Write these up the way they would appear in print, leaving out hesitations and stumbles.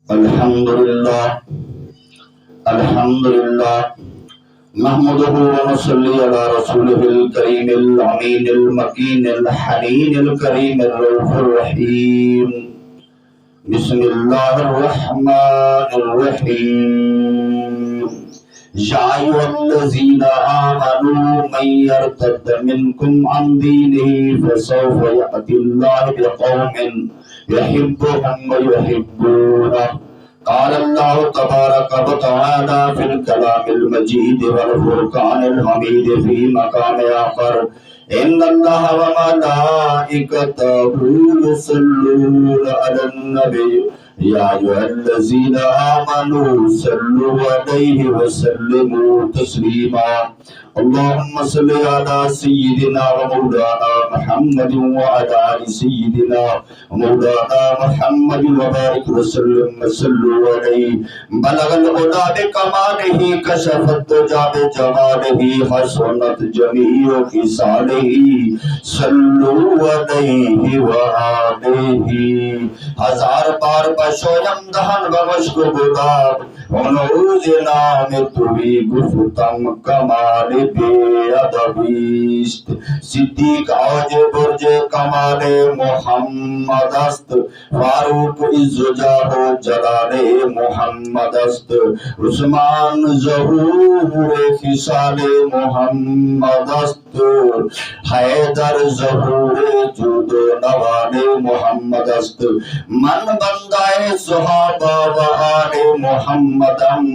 الحمدللہ الحمدللہ نحمده ونصلي على رسوله الكريم الامين المكين الحنين الكريم الرؤوف الرحيم بسم الله الرحمن الرحيم يا أيها الذين آمنوا من يرتد منكم عن دينه فسوف يأتي الله بقوم يحبهم ويحبونه قال الله تبارك وتعالى في الكلام المجيد والفرقان الحميد في مقام آخر إن الله وملائكته يصلون على النبي يا أيها الذين آمنوا صلوا عليه وسلموا تسليما اللهم صل على سيدنا ومولانا محمد وعلى آل سيدنا ومولانا محمد وبارك وسلم وصلوا عليه بلغ الهدى بكماله كشف الدجى بجماله حسنت جميع خصاله صلوا عليه وآله ہزار بار بشویم دہن بمشک گلاب ونعوذ نام توی گفتم کمال بے ادبیست صدیق آج برج کمال محمد است فاروق عزجاہ جلال محمد است عثمان ظہور خصال محمد است حیدر ظہور جود نوال محمد است من بندہ صحابہ و آل محمدم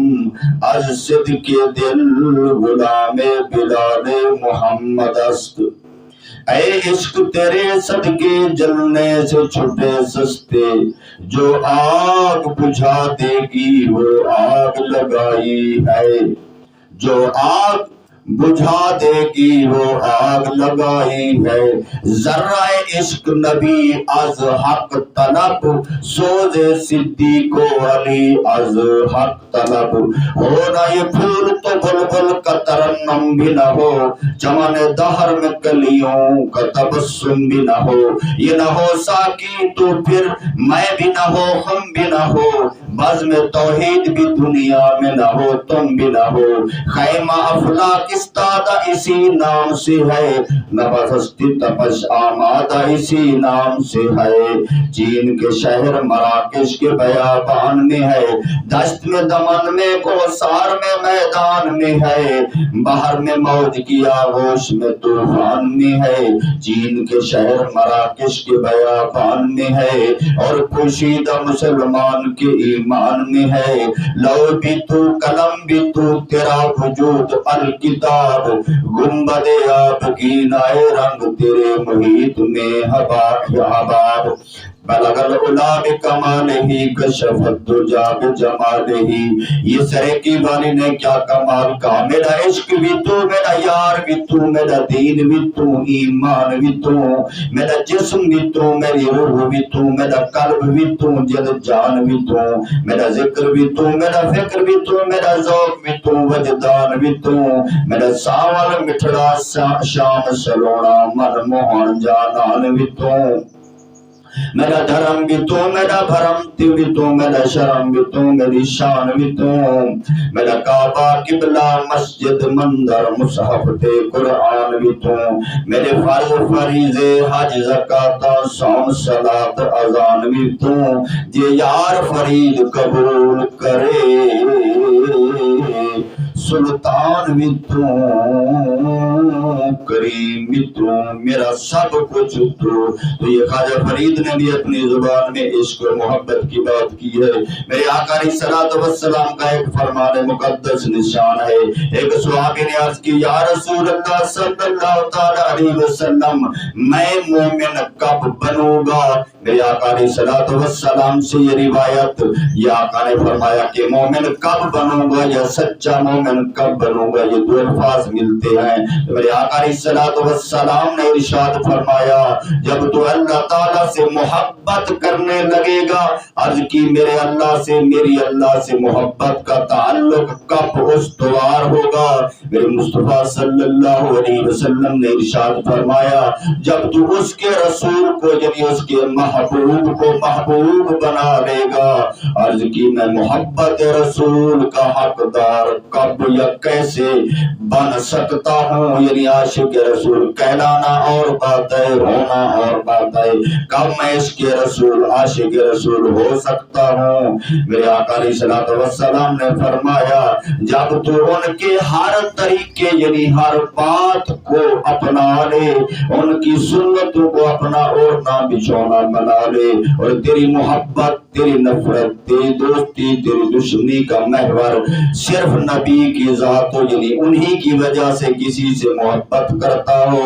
از صدق دل غلام بلال محمد است اے عشق تیرے صدقے جلنے سے چھٹے سستے جو آگ بجھا دے گی وہ آگ لگائی ہے جو آگ بجھا دے گی وہ آگ لگائی ہے ذرہ عشق نبی از حق طلب سوز صدیق و علی از حق طلب ہونا یہ پھول تو بلبل کا ترنم بھی نہ ہو چمن دہر میں کلیوں کا تبسم بھی نہ ہو یہ نہ ہو ساکی تو پھر میں بھی نہ ہو ہم بھی نہ ہو بزم توحید بھی دنیا میں نہ ہو تم بھی نہ ہو خیمہ افلاک استادہ اسی نام سے ہے نبستی تپش آمادہ اسی نام سے ہے چین کے شہر مراکش کے بیابان میں ہے دشت میں دمن میں کوثار میں میدان میں ہے بحر میں موج کی آغوش میں طوفان میں ہے چین کے شہر مراکش کے بیابان میں ہے اور پوشیدہ مسلمان کے ایمان میں ہے لو بھی تو قلم بھی تو تیرا وجود الکتاب گنبد آب کی نائے رنگ تیرے محیط میں حباب بلغ العلا بکمالہ کشف الدجى بجمالہ یہ سرے کی والی نے کیا کمال کہا میرا عشق بھی تو میرا یار بھی تو میرا دین بھی تو ایمان بھی تو میرا جسم بھی تو میری روح بھی تو میرا قلب بھی تو جد جان بھی تو میرا ذکر بھی تو میرا فکر بھی تو میرا ذوق بھی تو وجدان بھی تو میرا ساول مٹھڑا شام سلوڑا من موہن جانان بھی تو میرا دھرم بھی تو میرا بھرم بھی تو میرا شرم بھی تو میری شان بھی تو میرا کعبہ قبلہ مسجد مندر مصحف تے قرآن بھی تو میرے فرض فریضے حج زکاة صوم صلاۃ اذان بھی تو یہ یار فرید قبول کرے سلطان بھی تو کریم بھی تو میرا سب کچھ تو یہ خواجہ فرید نے بھی اپنی زبان میں عشق و محبت کی بات کی ہے میرے آقا علیہ الصلوۃ والسلام کا ایک فرمان مقدس نشان ہے ایک صحابی نے عرض کی یا رسول اللہ صلی اللہ تعالی علیہ وسلم میں مومن کب بنوں گا میرے آقا علیہ الصلوۃ والسلام سے یہ روایت یہ آقا نے فرمایا کہ مومن کب بنوں گا یا سچا مومن بن کب بنوں گا، یہ دو الفاظ ملتے ہیں۔ تو میرے آقا علیہ الصلوۃ والسلام نے ارشاد فرمایا جب تو اللہ تعالیٰ سے محبت کرنے لگے گا، عرض کی میرے اللہ سے، میری اللہ سے محبت کا تعلق کب استوار ہوگا؟ میرے مصطفیٰ صلی اللہ علیہ وسلم نے ارشاد فرمایا جب تو اس کے رسول کو یعنی اس کے محبوب کو محبوب بنا لے گا۔ عرض کی میں محبت رسول کا حقدار کب یا کیسے بن سکتا ہوں؟ یعنی عاشق رسول کہلانا اور بات ہے، ہونا اور بات ہے، کب میں اس کے رسول عاشق رسول ہو سکتا ہوں؟ میرے آقا علیہ الصلوۃ والسلام نے فرمایا جب تو ان کے ہر طریقے یعنی ہر بات کو اپنا لے، ان کی سنتوں کو اپنا اوڑھنا بچھونا بنا لے، اور تیری محبت، تیری نفرت، تیری دوستی، تیری دشمنی کا محور صرف نبی کی ذات ہو، یعنی انہی کی وجہ سے کسی سے محبت کرتا ہو،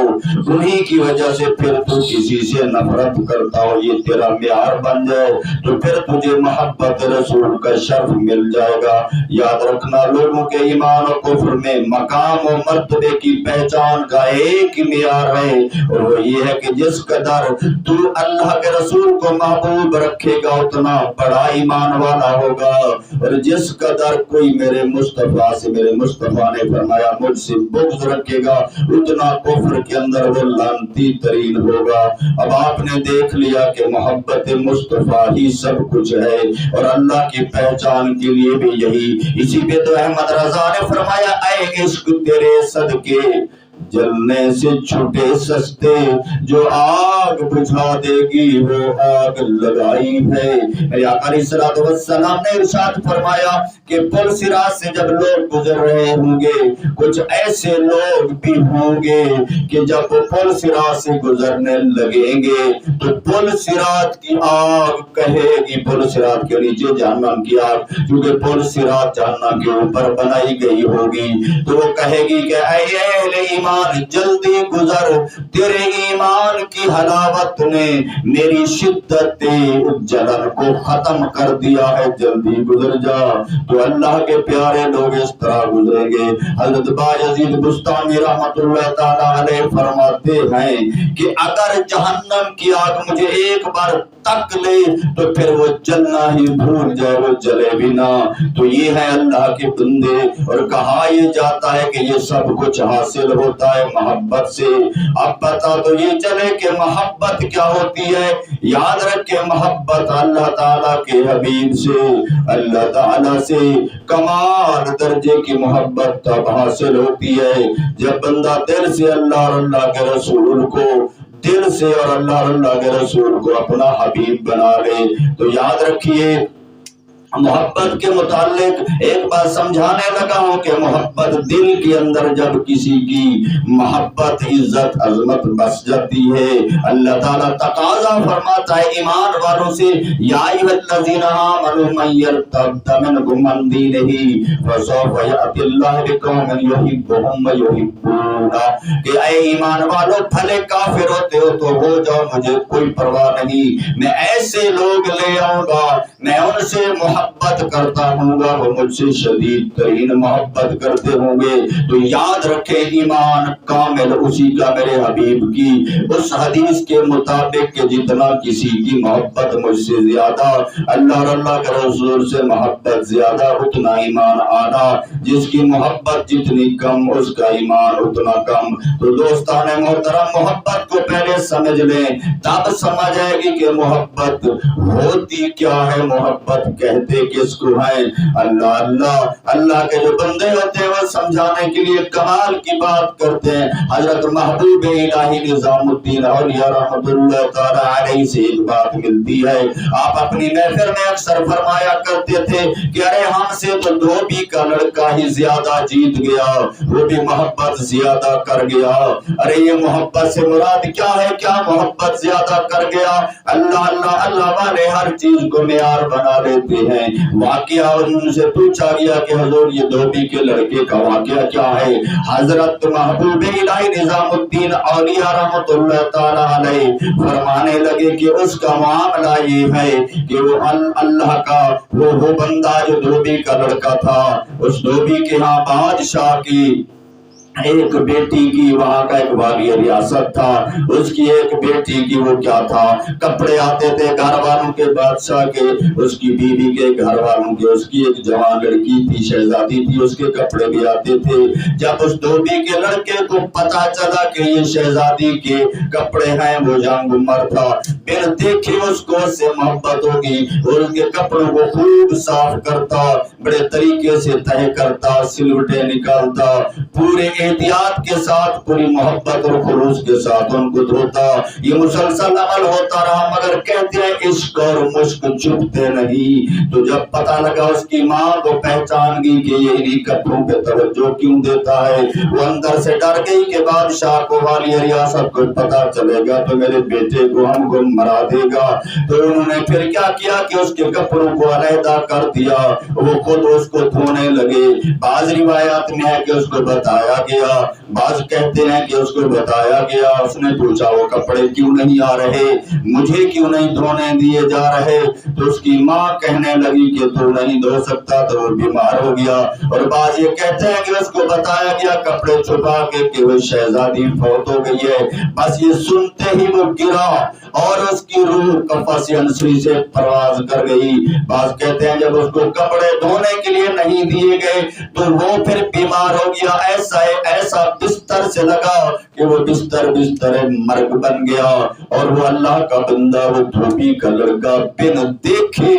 انہی کی وجہ سے پھر تو کسی سے نفرت کرتا ہو، یہ تیرا معیار بن جائے تو پھر تجھے محبت رسول کا شرف مل جائے گا۔ یاد رکھنا لوگوں کے ایمان و کفر میں مقام و مرتبے کی پہچان کا ایک معیار ہے، اور وہ یہ ہے کہ جس قدر تو اللہ کے رسول کو محبوب رکھے گا اتنا بڑا ایمان والا ہوگا، اور جس قدر کوئی میرے مصطفیٰ سے، میرے مصطفیٰ نے فرمایا مجھ سے بغض رکھے گا اتنا کفر کے اندر وہ لعنتی ترین ہوگا۔ اب آپ نے دیکھ لیا کہ محبت مصطفیٰ ہی سب کچھ ہے، اور اللہ کی پہچان کے لیے بھی یہی۔ اسی پہ تو احمد رضا نے فرمایا اے عشق تیرے صدقے جلنے سے چھٹے سستے، جو آگ بجھا دے گی وہ آگ لگائی ہے۔ میرے آقا علیہ الصلوۃ والسلام نے ارشاد فرمایا کہ پل صراط سے جب لوگ گزر رہے ہوں گے، کچھ ایسے لوگ بھی ہوں گے کہ جب وہ پل صراط سے گزرنے لگیں گے تو پل صراط کی آگ کہے گی، پل صراط کے نیچے جہنم کی آگ، کیونکہ پل صراط جہنم کے اوپر بنائی گئی ہوگی، تو وہ کہے گی کہ اے اہل ایمان جلدی گزر، تیرے ایمان کی حلاوت نے میری شدت جلن کو ختم کر دیا ہے، جلدی گزر جا۔ تو اللہ کے پیارے لوگ اس طرح گزریں گے۔ حضرت بایزید بستامی رحمت اللہ تعالی علیہ فرماتے ہیں کہ اگر جہنم کی آگ مجھے ایک بار تک لے تو پھر وہ جلنا ہی بھول جائے، وہ جلے بھی نہ۔ تو یہ ہے اللہ کے بندے، اور کہا یہ جاتا ہے کہ یہ سب کچھ حاصل ہوتا ہے محبت سے۔ اب پتا تو یہ چلے کہ محبت کیا ہوتی ہے۔ یاد رکھے محبت اللہ تعالیٰ کے حبیب سے، اللہ تعالیٰ سے کمال درجے کی محبت تب حاصل ہوتی ہے جب بندہ دل سے اللہ اور اللہ کے رسول کو، دل سے اور اللہ اور اللہ کے رسول کو اپنا حبیب بنا لے۔ تو یاد رکھیے محبت کے متعلق ایک بات سمجھانے لگا ہوں کہ محبت دل کے اندر جب کسی کی محبت عزت عظمت بس جاتی ہے، اللہ تعالیٰ تقاضا فرماتا ہے ایمان والوں سے یا ایھا الذین آمنوا من یرتد منکم عن دینہ فسوف یأتی اللہ بقوم یحبهم ویحبونہ، کہ اے ایمان والو بھلے کافر ہوتے ہو تو ہو جاؤ، مجھے کوئی پرواہ نہیں، میں ایسے لوگ لے آؤں گا، میں ان سے محبت کرتا ہوں گا، وہ مجھ سے شدید ترین محبت کرتے ہوں گے۔ تو یاد رکھے ایمان کامل اسی کا میرے حبیب کی اس حدیث کے مطابق کہ جتنا کسی کی محبت مجھ سے زیادہ، اللہ اور اللہ کے رسول سے محبت زیادہ اتنا ایمان آنا، جس کی محبت جتنی کم اس کا ایمان اتنا کم۔ تو دوستان محترم محبت کو پہلے سمجھ لیں، تب سمجھ آئے گی کہ محبت ہوتی کیا ہے، محبت کہتے کس کو ہے۔ اللہ اللہ اللہ کے جو بندے ہوتے ہیں وہ سمجھانے کے لیے کمال کی بات کرتے ہیں۔ حضرت محبوب الہی نظام الدین اولیاء رحمت اللہ تعالی علیہ سے ایک بات ملتی ہے، آپ اپنی محفل میں اکثر فرمایا کرتے تھے کہ ارے ہم سے تو دھوبی کا لڑکا ہی زیادہ جیت گیا، وہ بھی محبت زیادہ کر گیا۔ ارے یہ محبت سے مراد کیا ہے؟ کیا محبت زیادہ کر گیا؟ اللہ اللہ اللہ والے ہر چیز کو معیار بنا لیتے ہیں، ہیں۔ واقعہ ان سے پوچھا گیا کہ حضور یہ دھوبی کے لڑکے کا واقعہ کیا ہے؟ حضرت محبوب الہی نظام الدین اولیاء رحمت اللہ تعالی علیہ فرمانے لگے کہ اس کا معاملہ یہ ہے کہ وہ اللہ کا وہ بندہ جو دھوبی کا لڑکا تھا، اس دھوبی کے ہاں بادشاہ کی ایک بیٹی کی، وہاں کا ایک والی ریاست تھا، اس کی ایک بیٹی کی وہ کیا تھا، کپڑے آتے تھے گھر والوں کے، بادشاہ کے، اس کی بیوی کے، گھر والوں کے، اس کی ایک جوان لڑکی تھی، شہزادی تھی، اس کے کپڑے بھی آتے تھے۔ جب اس دھوبی کے لڑکے کو پتا چلا کہ یہ شہزادی کے کپڑے ہیں، وہ جنگ عمر تھا، پھر دیکھے اس کو اس سے محبت ہوگی اور اس کے کپڑوں کو خوب صاف کرتا، بڑے طریقے سے تہہ کرتا، سلوٹے نکالتا، پورے احتیاط کے ساتھ، پوری محبت اور خلوص کے ساتھ ان کو دھوتا۔ یہ مسلسل عمل ہوتا رہا، مگر کہتے ہیں عشق اور مشک چھپتے نہیں۔ تو جب پتہ لگا، اس کی ماں کو پہچان گئی کہ یہ انہی کپڑوں پہ توجہ کیوں دیتا ہے، وہ اندر سے ڈر گئی کہ بادشاہ کو، والی ریاست کو پتہ چلے گا تو میرے بیٹے کو ہم کو مرا دے گا۔ تو انہوں نے پھر کیا کیا کہ اس کے کپڑوں کو علیحدہ کر دیا، وہ خود اس کو دھونے لگے۔ بعض روایات میں ہے کہ اس کو بتایا گیا، بعض کہتے ہیں کہ اس کو بتایا گیا، اس نے پوچھا وہ کپڑے کیوں نہیں آ رہے، مجھے کیوں نہیں دھونے دیے جا رہے؟ تو اس کی ماں کہنے لگی کہ تو نہیں دھو سکتا، تو وہ بیمار ہو گیا۔ اور بعض یہ کہتے ہیں کہ اس کو بتایا گیا کپڑے چھپا کے کہ وہ شہزادی فوت ہو گئی ہے۔ بس یہ سنتے ہی وہ گرا اور اس کی روح قفس انسری سے پرواز کر گئی۔ بعض کہتے ہیں جب اس کو کپڑے دھونے کے لیے نہیں دیے گئے تو وہ پھر بیمار ہو گیا، ایسا بستر سے لگا کہ وہ بستر مرگ بن گیا۔ اور وہ اللہ کا بندہ، وہ دھوبی کا لڑکا، بن دیکھے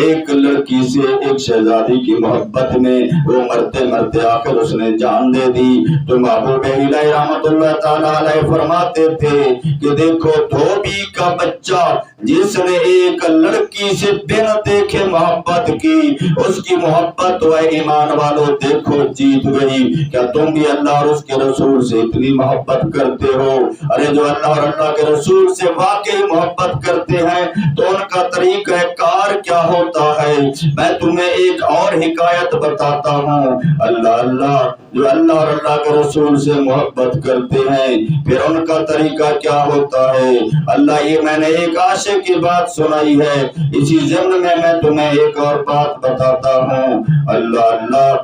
ایک لڑکی سے، ایک شہزادی کی محبت میں وہ مرتے مرتے آخر اس نے جان دے دی۔ تو محبوب الہی رحمت اللہ تعالی علیہ فرماتے تھے کہ دیکھو دھوبی کا بچہ جس نے ایک لڑکی سے بن دیکھے محبت کی، اس کی محبت تو اے ایمان والو دیکھو جیت گئی۔ کیا تم بھی اللہ اور اس کے رسول سے اتنی محبت کرتے ہو؟ ارے جو اللہ اور اللہ کے رسول سے واقعی محبت کرتے ہیں تو ان کا طریقہ کار کیا ہوتا ہے؟ میں تمہیں ایک اور حکایت بتاتا ہوں۔ اللہ جو اللہ اور اللہ کے رسول سے محبت کرتے ہیں پھر ان کا طریقہ کیا ہوتا ہے؟ اللہ یہ میں نے ایک عاشق کی بات سنائی ہے، اسی ضمن میں تمہیں ایک اور بات بتاتا ہوں۔ اللہ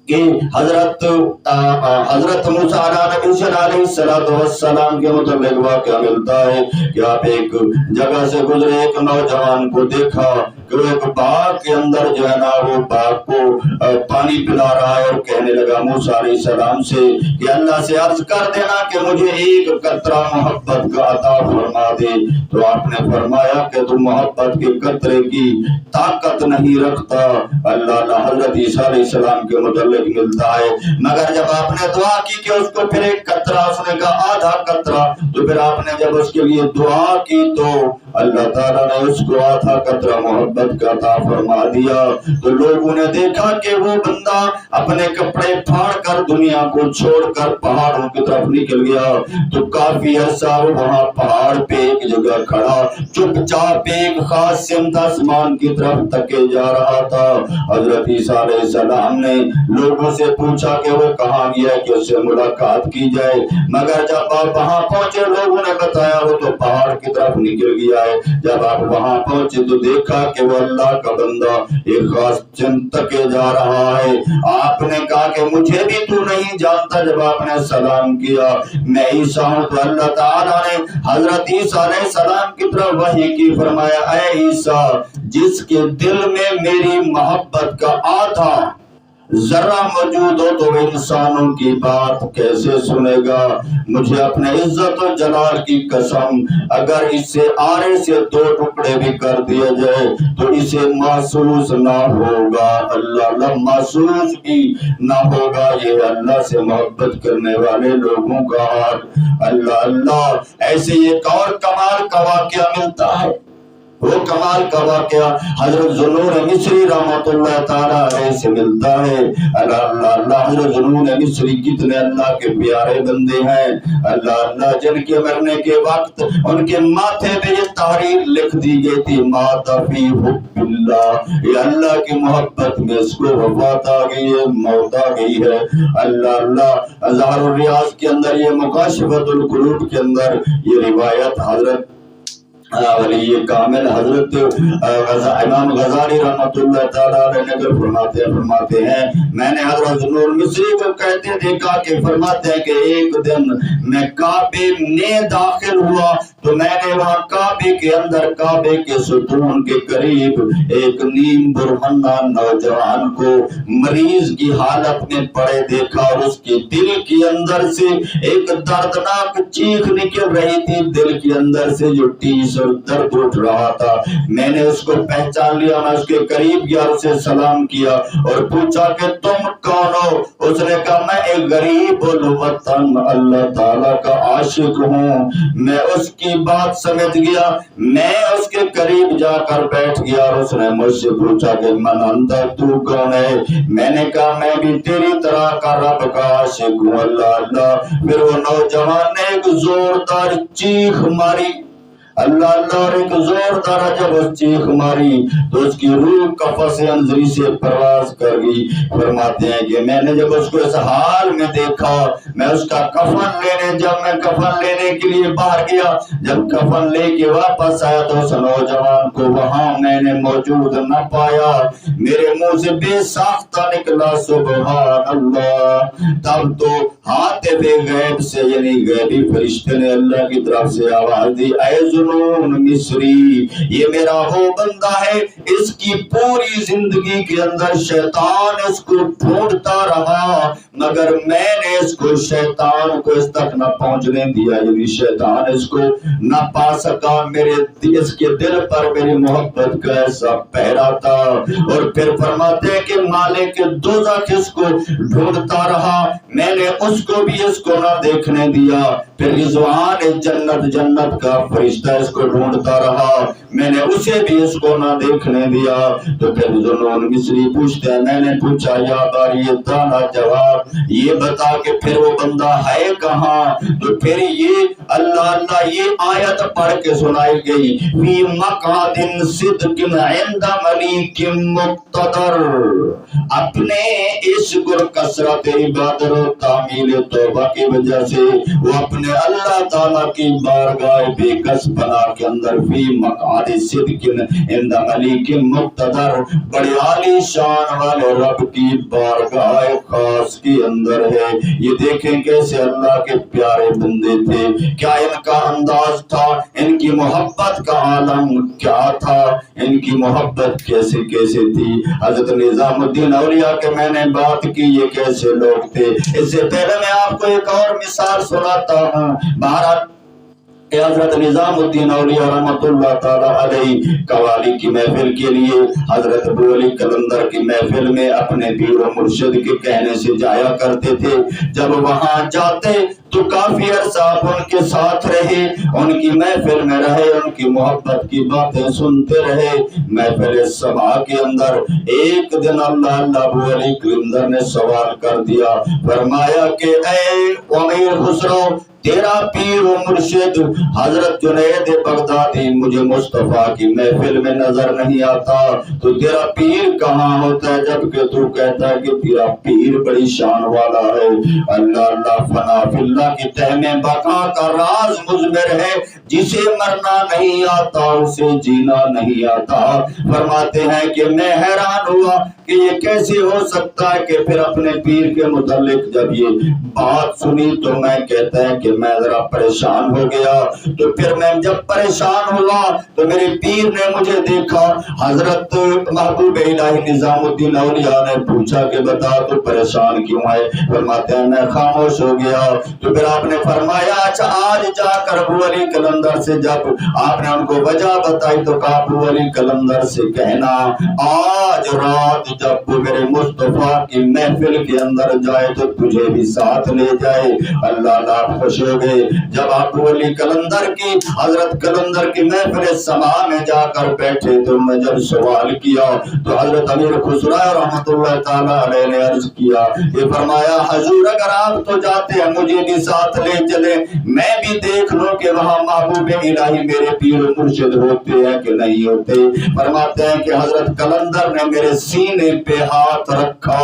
کہ حضرت موسیٰ علیہ السلام کے متعلق واقعہ ملتا ہے کہ آپ ایک جگہ سے گزرے، ایک نوجوان کو دیکھا کہ وہ ایک باغ کے اندر جو ہے نا وہ باغ کو پانی پلا رہا ہے اور کہنے لگا موسیٰ علیہ السلام سے کہ اللہ سے عرض کر دینا کہ مجھے ایک قطرہ محبت کا عطا فرما دے۔ تو آپ نے فرمایا کہ تم محبت کے قطرے کی طاقت نہیں رکھتا۔ اللہ حضرت عیسیٰ علیہ السلام کے متعلق ملتا ہے، مگر جب آپ نے دعا کی کہ اس کو پھر ایک قطرہ، اس نے کہا آدھا قطرہ، تو پھر آپ نے جب اس کے لیے دعا کی تو اللہ تعالیٰ نے اس کو آدھا قطرہ محبت کا عطا فرما دیا۔ تو لوگوں نے دیکھا کہ وہ بندہ اپنے کپڑے پھاڑ کر دنیا کو چھوڑ کر پہاڑوں کی طرف نکل گیا۔ تو کافی عرصہ وہاں پہاڑ پہ ایک جگہ کھڑا چپ چاپ ایک خاص سمت آسمان کی طرف تکے جا رہا تھا۔ حضرت عیسیٰ علیہ السلام نے لوگوں سے پوچھا کہ وہ کہاں گیا کہ اس سے ملاقات کی جائے، مگر جب آپ وہاں پہنچے لوگوں نے بتایا وہ تو پہاڑ کی طرف نکل گیا ہے۔ جب آپ وہاں پہنچے تو دیکھا کہ وہ اللہ کا بندہ ایک خاص سمت تکے جا رہا ہے۔ آپ نے کہا کہ مجھے بھی تو نہیں جانتا؟ جب آپ نے سلام کیا میں عیسیٰ ہوں، تو اللہ تعالیٰ نے حضرت عیسیٰ علیہ السلام کی طرف وحی کی، فرمایا اے عیسیٰ جس کے دل میں میری محبت کا آدھا ذرہ موجود ہو تو انسانوں کی بات کیسے سنے گا؟ مجھے اپنے عزت و جلال کی قسم اگر اس سے آرے سے 2 ٹکڑے بھی کر دیا جائے تو اسے محسوس نہ ہوگا۔ اللہ محسوس بھی نہ ہوگا۔ یہ اللہ سے محبت کرنے والے لوگوں کا حال۔ اللہ ایسے ایک اور کمال کا واقعہ ملتا ہے۔ وہ کمال کا واقعہ حضرت ذوالنور مصری رحمۃ اللہ تعالیٰ علیہ سے ملتا ہے۔ اللہ حضرت ذوالنور مصری کتنے اللہ کے پیارے بندے ہیں، اللہ جن کے مرنے کے وقت ان کے ماتھے پہ یہ تحریر لکھ دی گئی تھی، مات فی حب اللہ، یہ اللہ کی محبت میں اس کو وفات آ گئی ہے، موت آ گئی ہے۔ اللہ اظہار الریاض کے اندر، یہ مکاشفۃ القلوب کے اندر یہ روایت حضرت ولی کامل حضرت امام غزالی رحمۃ اللہ تعالیٰ علیہ نقل فرماتے ہیں میں نے حضرت ذوالنور مصری کو کہتے دیکھا کہ فرماتے ہیں کہ ایک دن میں کعبے میں داخل ہوا تو میں نے وہاں کعبے کے اندر، کعبے کے ستون کے قریب ایک نیم برہنہ نوجوان کو مریض کی حالت میں پڑے دیکھا، اور اس کے دل کے اندر سے ایک دردناک چیخ نکل رہی تھی، دل کے اندر سے جو ٹیس اور درد اٹھ رہا تھا۔ میں نے اس کو پہچان لیا، میں اس کے قریب گیا، اسے سلام کیا اور پوچھا کہ تم کون ہو؟ اس نے کہا میں ایک غریب الوطن اللہ تعالیٰ کا عاشق ہوں۔ میں اس کی بات سمجھ گیا، میں اس کے قریب جا کر بیٹھ گیا اور اس نے مجھ سے پوچھا کہ من انت، تو کون ہے؟ میں نے کہا میں بھی تیری طرح کا رب کا عاشق ہوں، اللہ۔ پھر وہ نوجوان نے ایک زوردار چیخ ماری، اللہ، اور ایک زوردار جب اس چیخ ماری تو اس کی روح قفس انزری سے پرواز کر گئی۔ فرماتے ہیں کہ میں نے جب اس کو اس حال میں دیکھا، میں اس کا کفن لینے کے لیے باہر گیا، جب کفن لے کے واپس آیا تو اس نوجوان کو وہاں میں نے موجود نہ پایا، میرے منہ سے بے ساختہ نکلا سبحان اللہ۔ تب تو حاطب غیب سے یعنی غیبی فرشتے نے اللہ کی طرف سے آواز دی، اے ذوالنور مصری، یہ میرا وہ بندہ ہے، اس کی پوری زندگی کے اندر شیطان اس کو ڈھونڈتا رہا، مگر میں نے اس کو شیطان کو اس تک نہ پہنچنے دیا، یعنی شیطان اس کو نہ پا سکا۔ اس کے دل پر میری محبت کا ایسا پہرا تھا۔ اور پھر فرماتے ہیں کہ مالک دوزخ اس کو ڈھونڈتا رہا، میں نے اس کو بھی اس کو نہ دیکھنے دیا۔ پھر رضوان جنت کا فرشتہ اس کو ڈھونڈتا رہا، میں نے اسے بھی اس کو نہ دیکھنے دیا۔ تو پھر ذوالنور مصری پوچھتے ہیں، میں نے پوچھا یا باری دانا جواب، یہ بتا کہ پھر وہ بندہ ہے کہاں؟ تو پھر یہ اللہ یہ آیت پڑھ کے سنائی گئی، فی مقعد صدق عند ملیک مقتدر، اپنے عشق اور کثرت عبادت و تعمیل توبہ کی وجہ سے وہ اپنے اللہ تعالیٰ کی بارگاہ بے کس پناہ کے اندر فی مقعد صدق عند ملیک مقتدر، بڑے عالی شان والے رب کی بارگاہ خاص کے اندر ہے۔ یہ دیکھیں کیسے اللہ کے پیارے بندے تھے، کیا ان کا انداز تھا، ان کی محبت کا عالم کیا تھا، ان کی محبت کیسے تھی۔ حضرت نظام الدین اولیاء کے میں نے بات کی، یہ کیسے لوگ تھے۔ اس سے پہلے میں آپ کو ایک اور مثال سناتا ہوں۔ بہرحال حضرت نظام الدین اولیاء رحمۃ اللہ تعالیٰ علیہ قوالی کی محفل کے لیے حضرت ابو علی قلندر کی محفل میں اپنے پیر و مرشد کے کہنے سے جایا کرتے تھے۔ جب وہاں جاتے تو کافی عرصہ آپ ان کے ساتھ رہے، ان کی محفل میں رہے، ان کی محبت کی باتیں سنتے رہے۔ محفل سبا کے اندر ایک دن اللہ ابو علی قلندر نے سوال کر دیا، فرمایا کہ اے امیر خسرو، تیرا پیر و مرشد حضرت جنید بغدادی مجھے مصطفیٰ کی محفل میں نظر نہیں آتا، تو تیرا پیر کہاں ہوتا ہے جبکہ تو کہتا ہے کہ تیرا پیر بڑی شان والا ہے۔ اللہ فنا فی اللہ کی تہ میں بقا کا راز مضمر ہے، جسے مرنا نہیں آتا اسے جینا نہیں آتا۔ فرماتے ہیں کہ میں حیران ہوا کہ یہ کیسے ہو سکتا ہے کہ پھر اپنے پیر کے متعلق جب یہ بات سنی تو میں کہتا ہے کہ میں ذرا پریشان ہو گیا۔ تو پھر میں جب پریشان ہوا تو میرے پیر نے مجھے دیکھا، حضرت محبوب الہی نظام الدین اولیاء نے پوچھا کہ بتا تو پریشان کیوں ہے؟ فرماتے ہیں میں خاموش ہو گیا۔ تو پھر آپ نے فرمایا اچھا آج جا کر ابو علی قلندر سے، جب آپ نے ان کو وجہ بتائی تو کہا ابو علی قلندر سے کہنا آج رات بعد جب وہ میرے مصطفیٰ کی محفل کے اندر جائے تو تجھے بھی ساتھ لے جائے۔ اللہ اللہ خوش ہو گئے۔ جب ابو علی قلندر کی حضرت قلندر کی محفل سما میں جا کر بیٹھے تو میں جب سوال کیا تو حضرت امیر خسرو رحمۃ اللہ تعالیٰ علیہ نے عرض کیا، یہ فرمایا حضور اگر آپ تو جاتے ہیں مجھے بھی ساتھ لے چلے، میں بھی دیکھ لوں کہ وہاں محبوب الہی میرے پیر و مرشد ہوتے ہیں کہ نہیں ہوتے۔ فرماتے ہیں کہ حضرت قلندر نے میرے سینے پہ ہاتھ رکھا،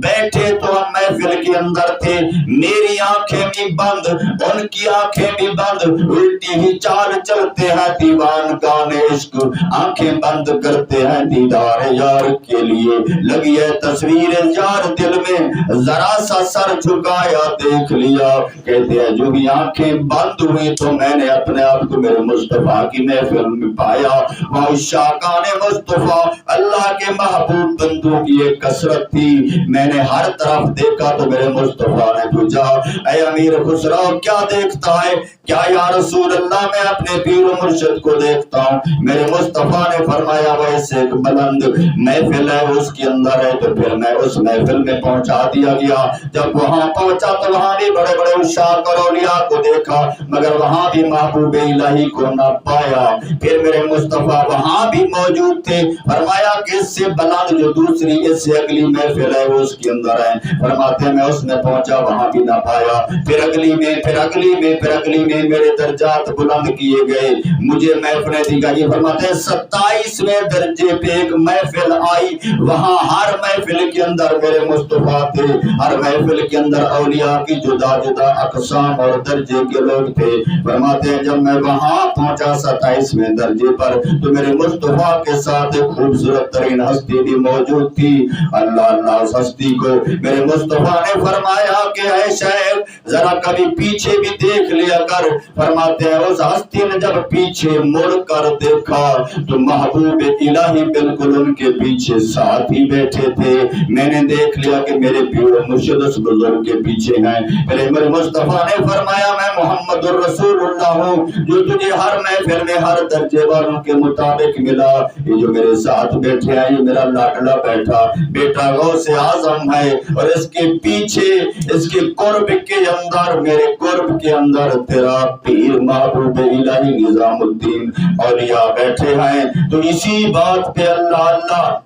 بیٹھے تو ہم محفل کے اندر تھے، میری آنکھیں بھی بند ان کی آنکھیں بھی بند، الٹی ہی چال چلتے ہیں دیوان گانے عشق، آنکھیں بند کرتے ہیں دیدار یار کے لیے، لگی ہے تصویر یار دل میں، ذرا سا سر جھکایا دیکھ لیا۔ کہتے ہیں جو بھی آنکھیں بند ہوئی تو میں نے اپنے آپ کو میرے مصطفیٰ کی محفل میں پایا۔ وہاں شاقان مصطفیٰ اللہ کے محبوب بندوں کی ایک کثرت تھی، میں نے ہر طرف دیکھا تو میرے مصطفیٰ نے پوچھا اے امیر خسرو کیا دیکھتا ہے؟ کیا یا رسول اللہ میں اپنے پیر و مرشد کو دیکھتا ہوں؟ میرے مصطفیٰ نے فرمایا ویسے ایک بلند محفل ہے اس کے اندر ہے، تو پھر میں اس محفل میں پہنچا دیا گیا۔ جب وہاں پہنچا تو وہاں بھی بڑے بڑے عشاق اور اولیاء کو دیکھا مگر وہاں بھی محبوب الہی کو نہ پایا۔ پھر میرے مصطفیٰ وہاں بھی موجود تھے، فرمایا کہ اس سے بلند جو دوسری اس سے اگلی محفل ہے وہ اس کے اندر ہے۔ فرماتے ہیں میں اس میں پہنچا وہاں بھی نہ پایا، پھر اگلی میں پھر اگلی میں پھر اگلی میں میرے درجات بلند کیے گئے، مجھے محفلیں دی گئی۔ فرماتے ہیں 27ویں درجے پہ ایک محفل آئی، وہاں ہر محفل کے اندر میرے مصطفیٰ تھے، ہر محفل کے اندر اولیاء کی جدا جدا اقسام اور درجے کے لوگ تھے۔ فرماتے ہیں جب میں وہاں پہنچا 27ویں درجے پر تو میرے مصطفیٰ کے ساتھ ایک خوبصورت ترین ہستی بھی موجود تھی۔ اللہ اللہ اس ہستی کو میرے مصطفیٰ نے فرمایا کہ اے شیخ ذرا کبھی پیچھے بھی دیکھ لیا کر۔ فرماتے ہیں اس ہستی نے جب پیچھے مڑ کر دیکھا تو محبوب الہی بالکل ان کے پیچھے ساتھ ہی بیٹھے تھے۔ میں نے دیکھ لیا کہ میرے پیر و مرشد اس بزرگ کے پیچھے ہیں۔ میرے مصطفیٰ نے فرمایا میں محمد الرسول اللہ ہوں جو تجھے ہر محفل میں ہر درجے والوں کے مطابق ملا۔ یہ جو میرے ساتھ بیٹھے ہیں یہ میرا لاڈلا بیٹھا بیٹا غوث اعظم ہے، اور اس کے پیچھے اس کے قرب کے اندر میرے قرب کے اندر تیرا پیر محبوب الہی نظام الدین اولیاء بیٹھے ہیں۔ تو اسی بات پہ اللہ اللہ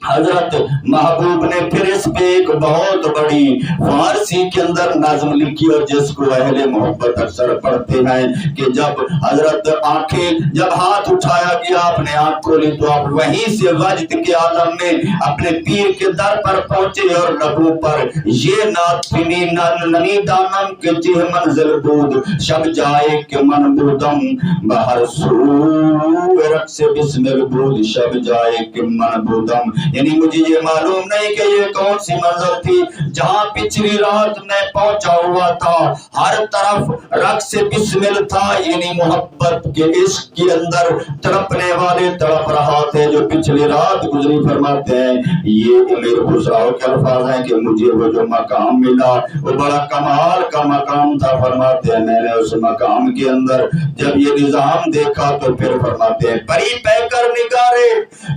حضرت محبوب نے پھر اس پہ ایک بہت بڑی فارسی کے اندر نظم لکھی، اور جس کو اہل محبت اکثر پڑھتے ہیں کہ جب حضرت آنکھیں جب ہاتھ اٹھایا گیا اپنے آنکھ کھولی تو آپ وہیں سے وجد کے عالم میں اپنے پیر کے در پر پہنچے، اور لبوں پر یہ نعت تھی ننی دانم کے جہ منزل بود شب جائے کہ من بودم بہر سو رقص بسمل بود شب جائے کہ من بودم۔ یعنی مجھے یہ معلوم نہیں کہ یہ کون سی منزل تھی جہاں پچھلی رات میں پہنچا ہوا تھا، ہر طرف رقص بسمل تھا، یعنی محبت کے عشق کے اندر تڑپنے والے تڑپ رہا تھے جو پچھلی رات گزری۔ فرماتے ہیں یہ امیر خسرو کے الفاظ ہیں کہ مجھے وہ جو مقام ملا وہ بڑا کمال کا مقام تھا۔ فرماتے ہیں میں نے اس مقام کے اندر جب یہ نظام دیکھا تو پھر فرماتے ہیں پری پہ کر نگارے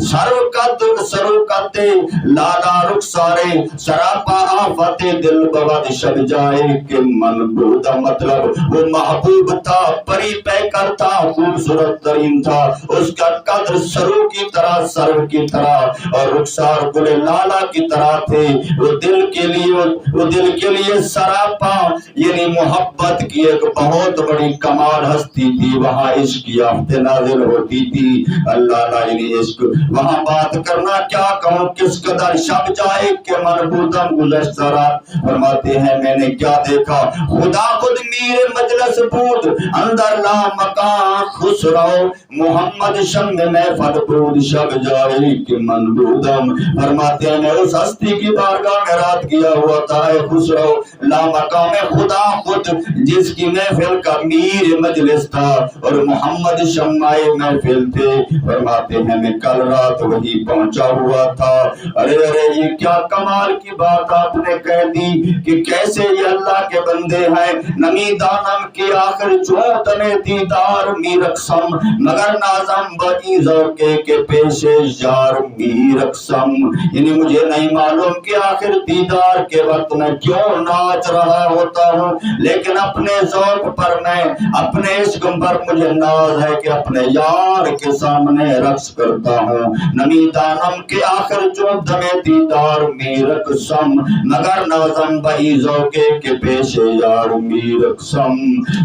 سرو کتے لالا رخسارے سراپا آفت دل بود شب جائے کہ من بودا، مطلب وہ محبوب تھا، پری پیکر تھا، خوبصورت ترین تھا، اس کا قدر سرو کی طرح سرو کی طرح اور رخسار گل لالا کی طرح تھے۔ وہ دل کے لیے سراپا یعنی محبت کی ایک بہت بڑی کمال ہستی تھی، وہاں عشق یافتیں نازل ہوتی تھی۔ اللہ یعنی عشق وہاں بات کرنا کیا کہوں کس قدر شب جائے کہ مربوطم گزشتہ رات۔ فرماتے ہیں میں نے کیا دیکھا خدا خود میر مجلس بود اندر لا مکان خسرو محمد شم میں فد بود شب جائے کہ مربوطم۔ فرماتے ہیں میں اس ہستی کی بارگاہ میں رات کیا ہوا تھا اے خسرو لا مقام خدا خود جس کی محفل کا میر مجلس تھا اور محمد شمائے محفل تھے۔ فرماتے ہیں میں کل رات وہی پہنچا ہوا ہوا تھا۔ ارے ارے یہ کیا کمال کی بات آپ نے کہہ دی کہ کیسے یہ اللہ کے بندے ہیں۔ نمی دانم کے آخر چوتنے دیدار می رقصم مگر نازم بنی ذوقے کے پیشے یار می رقصم، یعنی مجھے نہیں معلوم کہ آخر دیدار کے وقت میں کیوں ناچ رہا ہوتا ہوں، لیکن اپنے ذوق پر میں، اپنے عشق پر مجھے ناز ہے کہ اپنے یار کے سامنے رقص کرتا ہوں۔ نمی دانم کے آخر چوتنے دیدار می رقصم مگر نازم بنی ذوقے کے پیشے یار می رقصم۔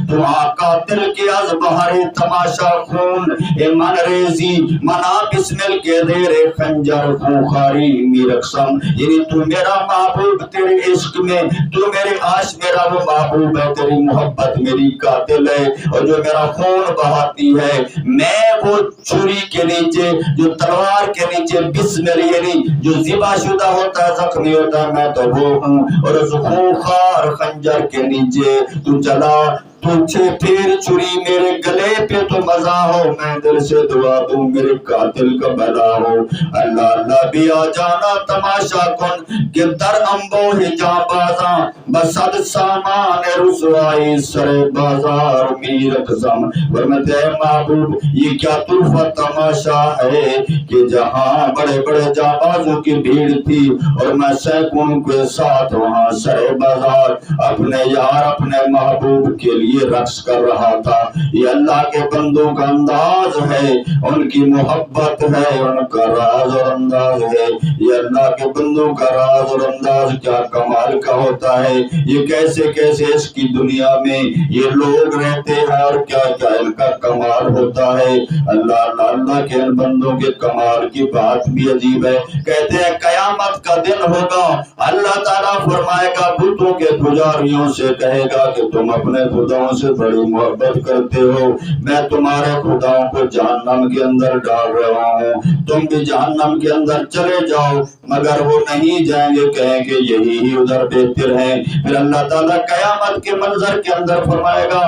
تو آقا دل کے از بہر تماشا خون اے من ریزی منا بسمل کے دیر خنجر خوخاری می رقصم، یعنی تو میرا محبوب تیرے عشق میں، تو میرے عاشق میرا وہ محبوب ہے، تیری محبت میری قاتل ہے، اور جو میرا خون بہاتی ہے میں وہ چھری کے نیچے، جو تلوار کے نیچے بسمل یعنی جو ذبح شدہ ہوتا ہے، زخمی ہوتا ہے، میں تو وہ ہوں، اور اس خوخار خنجر کے نیچے تو چلا تجھے پھر چھری میرے گلے پہ تو مزہ ہو، میں دل سے دعا دوں میرے قاتل کا بھلا ہو۔ اللہ اللہ بھی آ جانا تماشا کن کہ در امبو جاں بازاں بسد سامان رسوائی سر بازار می رقصم۔ فرماتے ہیں محبوب یہ کیا طرفہ تماشا ہے کہ جہاں بڑے بڑے جاں بازوں کی بھیڑ تھی اور میں سینکڑوں کے ساتھ وہاں سر بازار اپنے یار اپنے محبوب کے لیے رقص کر رہا تھا۔ یہ اللہ کے بندوں کا انداز ہے، ان کی محبت ہے، ان کا راز اور انداز ہے۔ یہ اللہ کے بندوں کا راز اور انداز کیا کمال کا ہوتا ہے، یہ کیسے کیسے اس کی دنیا میں یہ لوگ رہتے ہیں اور کیا کیا ان کا کمال ہوتا ہے۔ اللہ اللہ اللہ کے ان بندوں کے کمال کی بات بھی عجیب ہے۔ کہتے ہیں قیامت کا دن ہوگا، اللہ تعالیٰ فرمائے گا بتوں کے پجاریوں سے کہے گا کہ تم اپنے خداؤں سے بڑی محبت کرتے ہو، میں تمہارے خداؤں کو جہنم کے اندر ڈال رہا ہوں، تم بھی جہنم کے اندر چلے جاؤ، مگر وہ نہیں جائیں گے، کہیں کہ یہی ہی ادھر بہتر ہے۔ پھر اللہ تعالیٰ قیامت کے منظر کے اندر فرمائے گا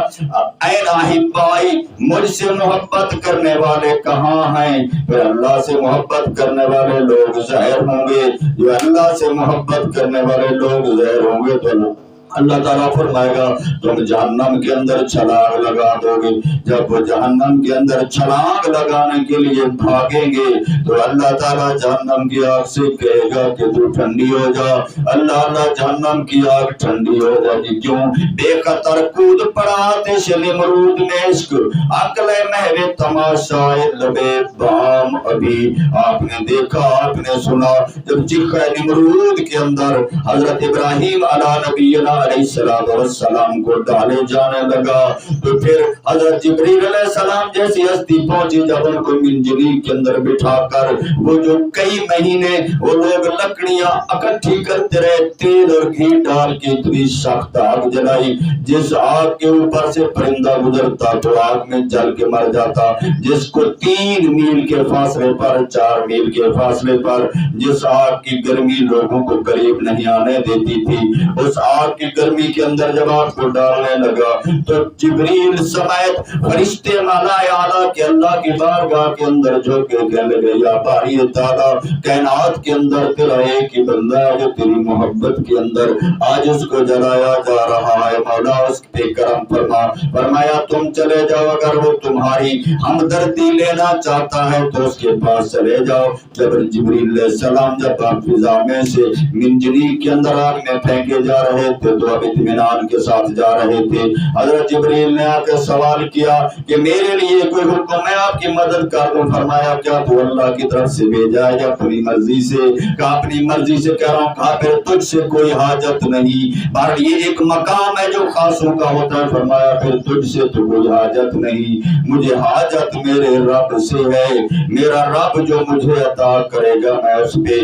این احبائی مجھ سے محبت کرنے والے کہاں ہیں؟ پھر اللہ سے محبت کرنے والے لوگ ظاہر ہوں گے، جو اللہ سے محبت کرنے والے لوگ ظاہر ہوں گے تو اللہ تعالیٰ فرمائے گا تم جہنم کے اندر چھلانگ لگا دو گے۔ جب وہ جہنم کے اندر چھلانگ لگانے کے لیے بھاگیں گے تو اللہ تعالیٰ جہنم کی آگ سے کہے گا کہ تو ٹھنڈی ہو جا۔ اللہ اللہ جہنم کی آگ ٹھنڈی ہو جائے، کیوں؟ بے خطر کود پڑا آتش نمرود میں عشق عقل محو تماشا لبے بام ابھی۔ آپ نے دیکھا، آپ نے سنا، جب چیخہ نمرود کے اندر حضرت ابراہیم علیہ نبینا علیہ السلام کو ڈالے جانے لگا تو پھر حضرت جبریل علیہ السلام جیسی ہستی پہنچی، جب ان کو منجنیق کے اندر بٹھا کر وہ جو کئی مہینے وہ لوگ لکڑیاں اکٹھی کرتے رہے، تیل اور گھی ڈال کے اتنی سخت آگ جلائی، جس آگ کے اوپر سے پرندہ گزرتا تو آگ میں جل کے مر جاتا، جس کو 3 میل کے فاصلے پر 4 میل کے فاصلے پر جس آگ کی گرمی لوگوں کو قریب نہیں آنے دیتی تھی، اس آگ کی گرمی کے اندر جب آپ کو ڈالنے لگا تو جبریل سمیت فرشتے ملائے اعلیٰ کے اللہ کی بارگاہ کے اندر جو کہ کہنے لگے یا باری تعالیٰ کائنات کے اندر تیرا ایک ہی بندہ ہے جو تیری محبت کے اندر آج اس کو جلایا جا رہا ہے، مولا اس پہ کرم فرما۔ فرمایا تم چلے جاؤ، اگر وہ تمہاری ہمدردی لینا چاہتا ہے تو اس کے پاس چلے جاؤ۔ جب جبریل علیہ السلام جب آپ فضا میں سے منجنیق کے اندر آگ میں پھینکے جا رہے تھے تو اب اطمینان کے ساتھ جا رہے تھے، حضرت جبریل نے آ کے سوال کیا کہ میرے لیے کوئی حکم ہے آپ کی مدد کر دوں؟ فرمایا کیا تو اللہ کی طرف سے بھیجا ہے یا اپنی مرضی سے؟ کہا اپنی مرضی سے کہہ رہا ہوں۔ کہا پھر تجھ سے کوئی حاجت نہیں، بہر یہ ایک مقام ہے جو خاصوں کا ہوتا ہے۔ فرمایا پھر تجھ سے تو کوئی حاجت نہیں، مجھے حاجت میرے رب سے ہے، میرا رب جو مجھے عطا کرے گا میں اس پہ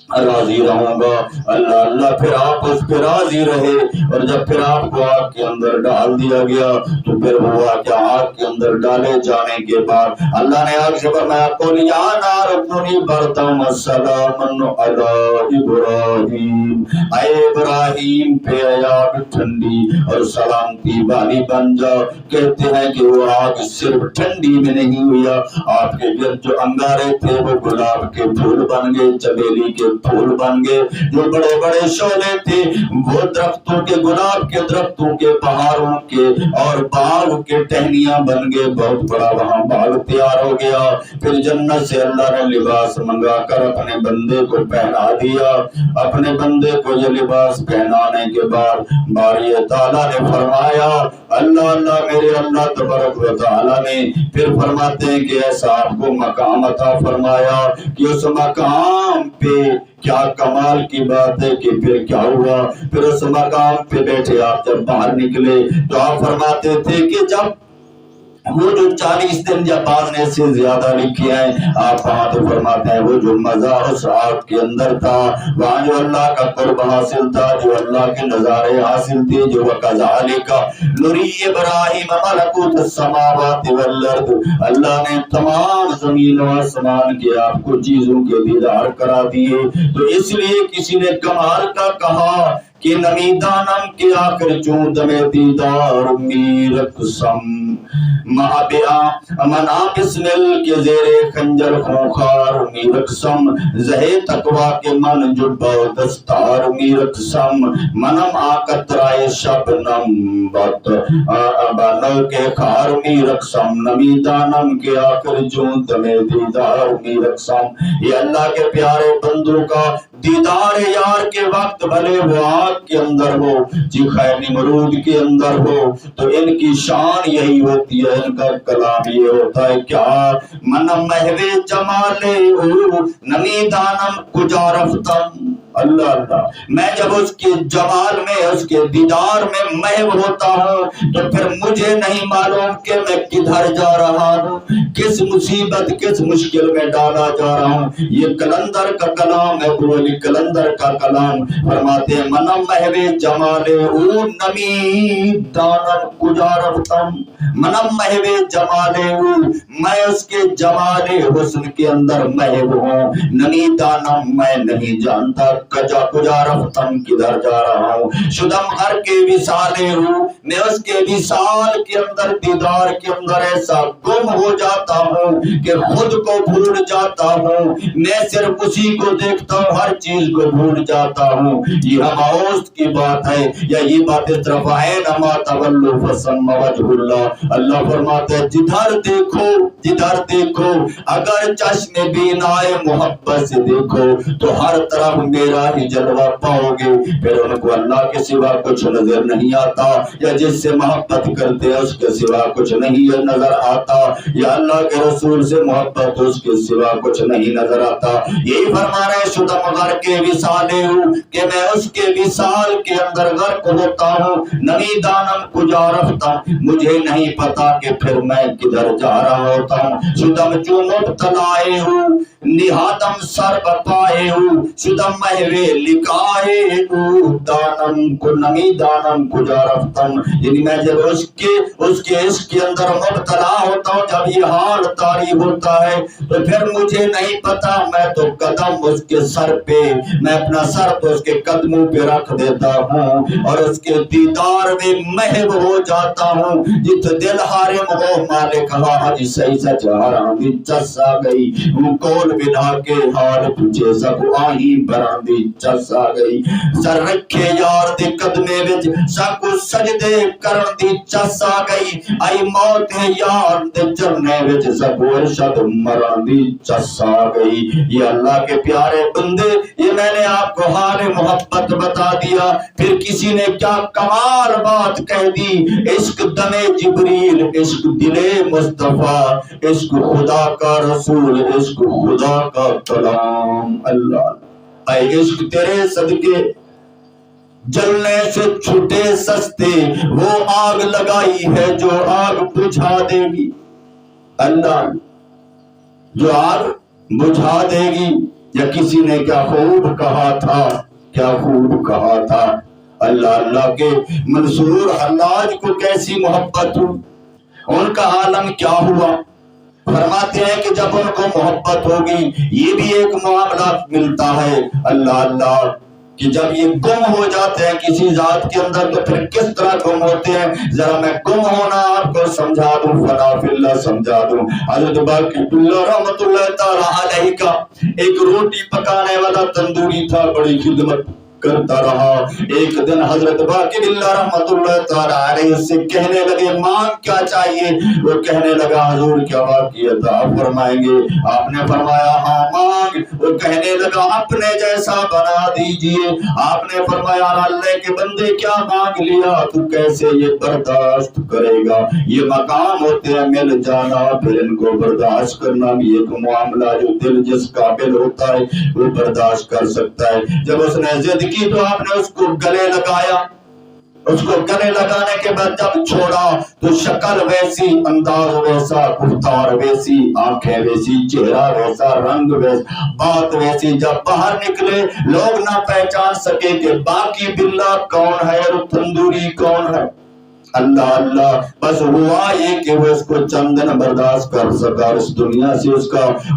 راضی رہوں گا۔ اللہ اللہ پھر آپ اس پہ راضی رہے، اور جب پھر آپ کو آگ کے اندر ڈال دیا گیا تو پھر ہوا کہ آگ کے اندر ڈالے جانے کے بعد اللہ نے آگ سے فرمایا قل یا نار کونی بردا وسلاما علی ابراہیم، اے ابراہیم پہ آگ ٹھنڈی اور سلامتی والی بن جا۔ کہتے ہیں کہ وہ آگ صرف ٹھنڈی میں نہیں ہوئی، آپ کے گرد جو انگارے تھے وہ گلاب کے پھول بن گئے، چمیلی کے پھول بن گئے، جو بڑے بڑے شعلے تھے وہ درختوں کے، گلاب کے درختوں کے، پہاڑوں کے اور باغ کے ٹہنیاں بن گئے، بہت بڑا وہاں باغ تیار ہو گیا۔ پھر جنت سے اللہ نے لباس منگا کر اپنے بندے کو پہنا دیا۔ اپنے بندے کو یہ لباس پہنانے کے بعد باری تعالیٰ نے فرمایا، اللہ اللہ میرے اللہ تبارک و تعالیٰ نے پھر فرماتے ہیں کہ ایسا آپ کو مقام عطا فرمایا کہ اس مقام پہ کیا کمال کی بات ہے کہ پھر کیا ہوا۔ پھر اس مقام پہ بیٹھے آپ جب باہر نکلے تو آپ فرماتے تھے کہ جب وہ جو 40 دن یا بعد سے زیادہ لکھے ہیں آپ وہاں تو فرماتے ہیں وہ جو مزہ اس آگ کے اندر تھا، وہاں جو اللہ کا قرب حاصل تھا، جو اللہ کے نظارے حاصل تھے، جو وَكَذَلِكَ نُرِي إِبْرَاهِيمَ مَلَكُوتَ السَّمَاوَاتِ وَالْأَرْضِ، اللہ نے تمام زمین و آسمان کے آپ کو چیزوں کے دیدار کرا دیے۔ تو اس لیے کسی نے کمال کا کہا کہ نمیدانم کے آخر چون دمے دیدار میرقسم مہابیا منا بسمل کے زیر خنجر خونخار میرقسم زہے تقوی کے من جبہ دستار میرقسم منم آقترائے شبنم بات بانو کے خار میرقسم نمیدانم کے آخر چون دمے دیدار میرقسم۔ یہ اللہ کے پیارے بندوں کا دیدار یار کے وقت بھلے وہ آگ کے اندر ہو، چیخہ نمرود کے اندر ہو، تو ان کی شان یہی ہوتی ہے، ان کا کلام یہ ہوتا ہے کیا من محو جمالے ہو نمیدانم کجا رفتم۔ اللہ اللہ میں جب اس کے جمال میں، اس کے دیدار میں محو ہوتا ہوں تو پھر مجھے نہیں معلوم کہ میں کدھر جا رہا ہوں، کس مصیبت کس مشکل میں ڈالا جا رہا ہوں۔ یہ کلندر کا کلام ہے، ابو علی کلندر کا کلام فرماتے ہیں منم محو جمالے او نمی دانم کجا رفتم، منم محو جمالے او میں اس کے جمال حسن کے اندر محو ہوں، نمی دانم میں نہیں جانتا کجا رفتم کدھر جا رہا ہوں، شدم ہر کے وصالے ہوں میں اس کے وصال کے اندر دیدار کے اندر ایسا گم ہو جاتا ہوں کہ خود کو بھول جاتا ہوں، میں صرف اسی کو دیکھتا ہوں، ہر چیز کو بھول جاتا ہوں۔ یہ ہماوست کی بات ہے یا یہ بات اس طرف اینما تولوا فثم وجہ اللہ، اللہ فرماتے ہیں جدھر دیکھو اگر چشم بینائے محبت سے دیکھو تو ہر طرف میرا ہی جلوہ پاؤ گے۔ پھر ان کو اللہ کے سوا کچھ نظر نہیں آتا، یا جس سے محبت کرتے ہیں اس کے سوا کچھ نہیں نظر آتا، یا اللہ کے رسول سے محبت اس کے سوا کچھ نہیں نظر آتا۔ یہی فرما رہے شدم غر کے وصالے ہوں کہ میں اس کے وصال کے اندر غرق ہوتا ہوں، نمی دانم کجا رفتہ مجھے نہیں پتا کہ پھر میں کدھر جا رہا ہوتا ہوں۔ شدم جو مبتلائے ہوں نہادم سر بپائے ہوں شدم محوے لکھائے ہوں دانم کو نمی دانم کجا رفتم، یعنی میں جب اس کے عشق کے اندر مبتلا ہوتا ہوں، جب یہ حال طاری ہوتا ہے تو پھر مجھے نہیں پتا، میں تو قدم اس کے سر پہ، میں اپنا سر تو اس کے قدموں پہ رکھ دیتا ہوں اور اس کے دیدار میں محو ہو جاتا ہوں۔ جت دل حارم ہو مالک حج صحیح سچ حرام دی چس آ گئی، وہ کول بنا کے حال پوچھے سکو آہی بران دی چس آ گئی، سر رکھے یار دے قدمے وچ سکو سجدے کرن دی چس آ گئی، آئی موت ہے یار دے چرنے وچ سکو ارشد مران دی چس آ گئی۔ یہ اللہ کے پیارے بندے، یہ میں نے آپ کو حال محبت بتا دیا، پھر کسی نے کیا کمال بات کہہ دی، عشق دم جبریل، عشق دل مصطفیٰ، عشق خدا کا رسول، عشق خدا کا کلام۔ اللہ اے عشق تیرے صدقے جلنے سے چھوٹے سستے، وہ آگ لگائی ہے جو آگ بجھا دے گی، اللہ جو آگ بجھا دے گی۔ یا کسی نے کیا خوب کہا تھا، کیا خوب کہا تھا۔ اللہ اللہ کے منصور حلاج کو کیسی محبت ہو، ان کا عالم کیا ہوا۔ فرماتے ہیں کہ جب ان کو محبت ہوگی، یہ بھی ایک معاملہ ملتا ہے اللہ اللہ کہ جب یہ گم ہو جاتے ہیں کسی ذات کے اندر تو پھر کس طرح گم ہوتے ہیں۔ ذرا میں گم ہونا آپ کو سمجھا دوں، فنا فی اللہ سمجھا دوں۔ حضرت باقی اللہ رحمت اللہ تعالی علیہ کا ایک روٹی پکانے والا تندوری تھا، بڑی خدمت کرتا رہا۔ ایک دن حضرت باقی اللہ رحمت اللہ تعالی علیہ سے کہنے لگے مانگ کیا چاہیے؟ وہ کہنے لگا حضور کیا واقعیت آپ فرمائیں گے؟ آپ نے فرمایا ہاں مانگ۔ وہ کہنے لگا اپنے جیسا بنا دیجئے۔ آپ نے فرمایا اللہ کے بندے کیا مانگ لیا تو کیسے یہ برداشت کرے گا؟ یہ مقام ہوتے ہیں مل جانا، پھر ان کو برداشت کرنا بھی ایک معاملہ جو دل جس قابل ہوتا ہے وہ برداشت کر سکتا ہے۔ جب اس نے ضد کی تو آپ نے اس کو گلے لگایا۔ اس کو گلے لگانے کے بعد جب چھوڑا تو شکل ویسی، انداز ویسا، گفتار ویسی، آنکھیں ویسی، چہرہ ویسا، رنگ ویسا، بات ویسی۔ جب باہر نکلے لوگ نہ پہچان سکے کہ باقی باللہ کون ہے اور تندوری کون ہے۔ اللہ اللہ بس ہوا یہ کہ وہ اس کو چند دن برداشت کر سکا، اس دنیا سے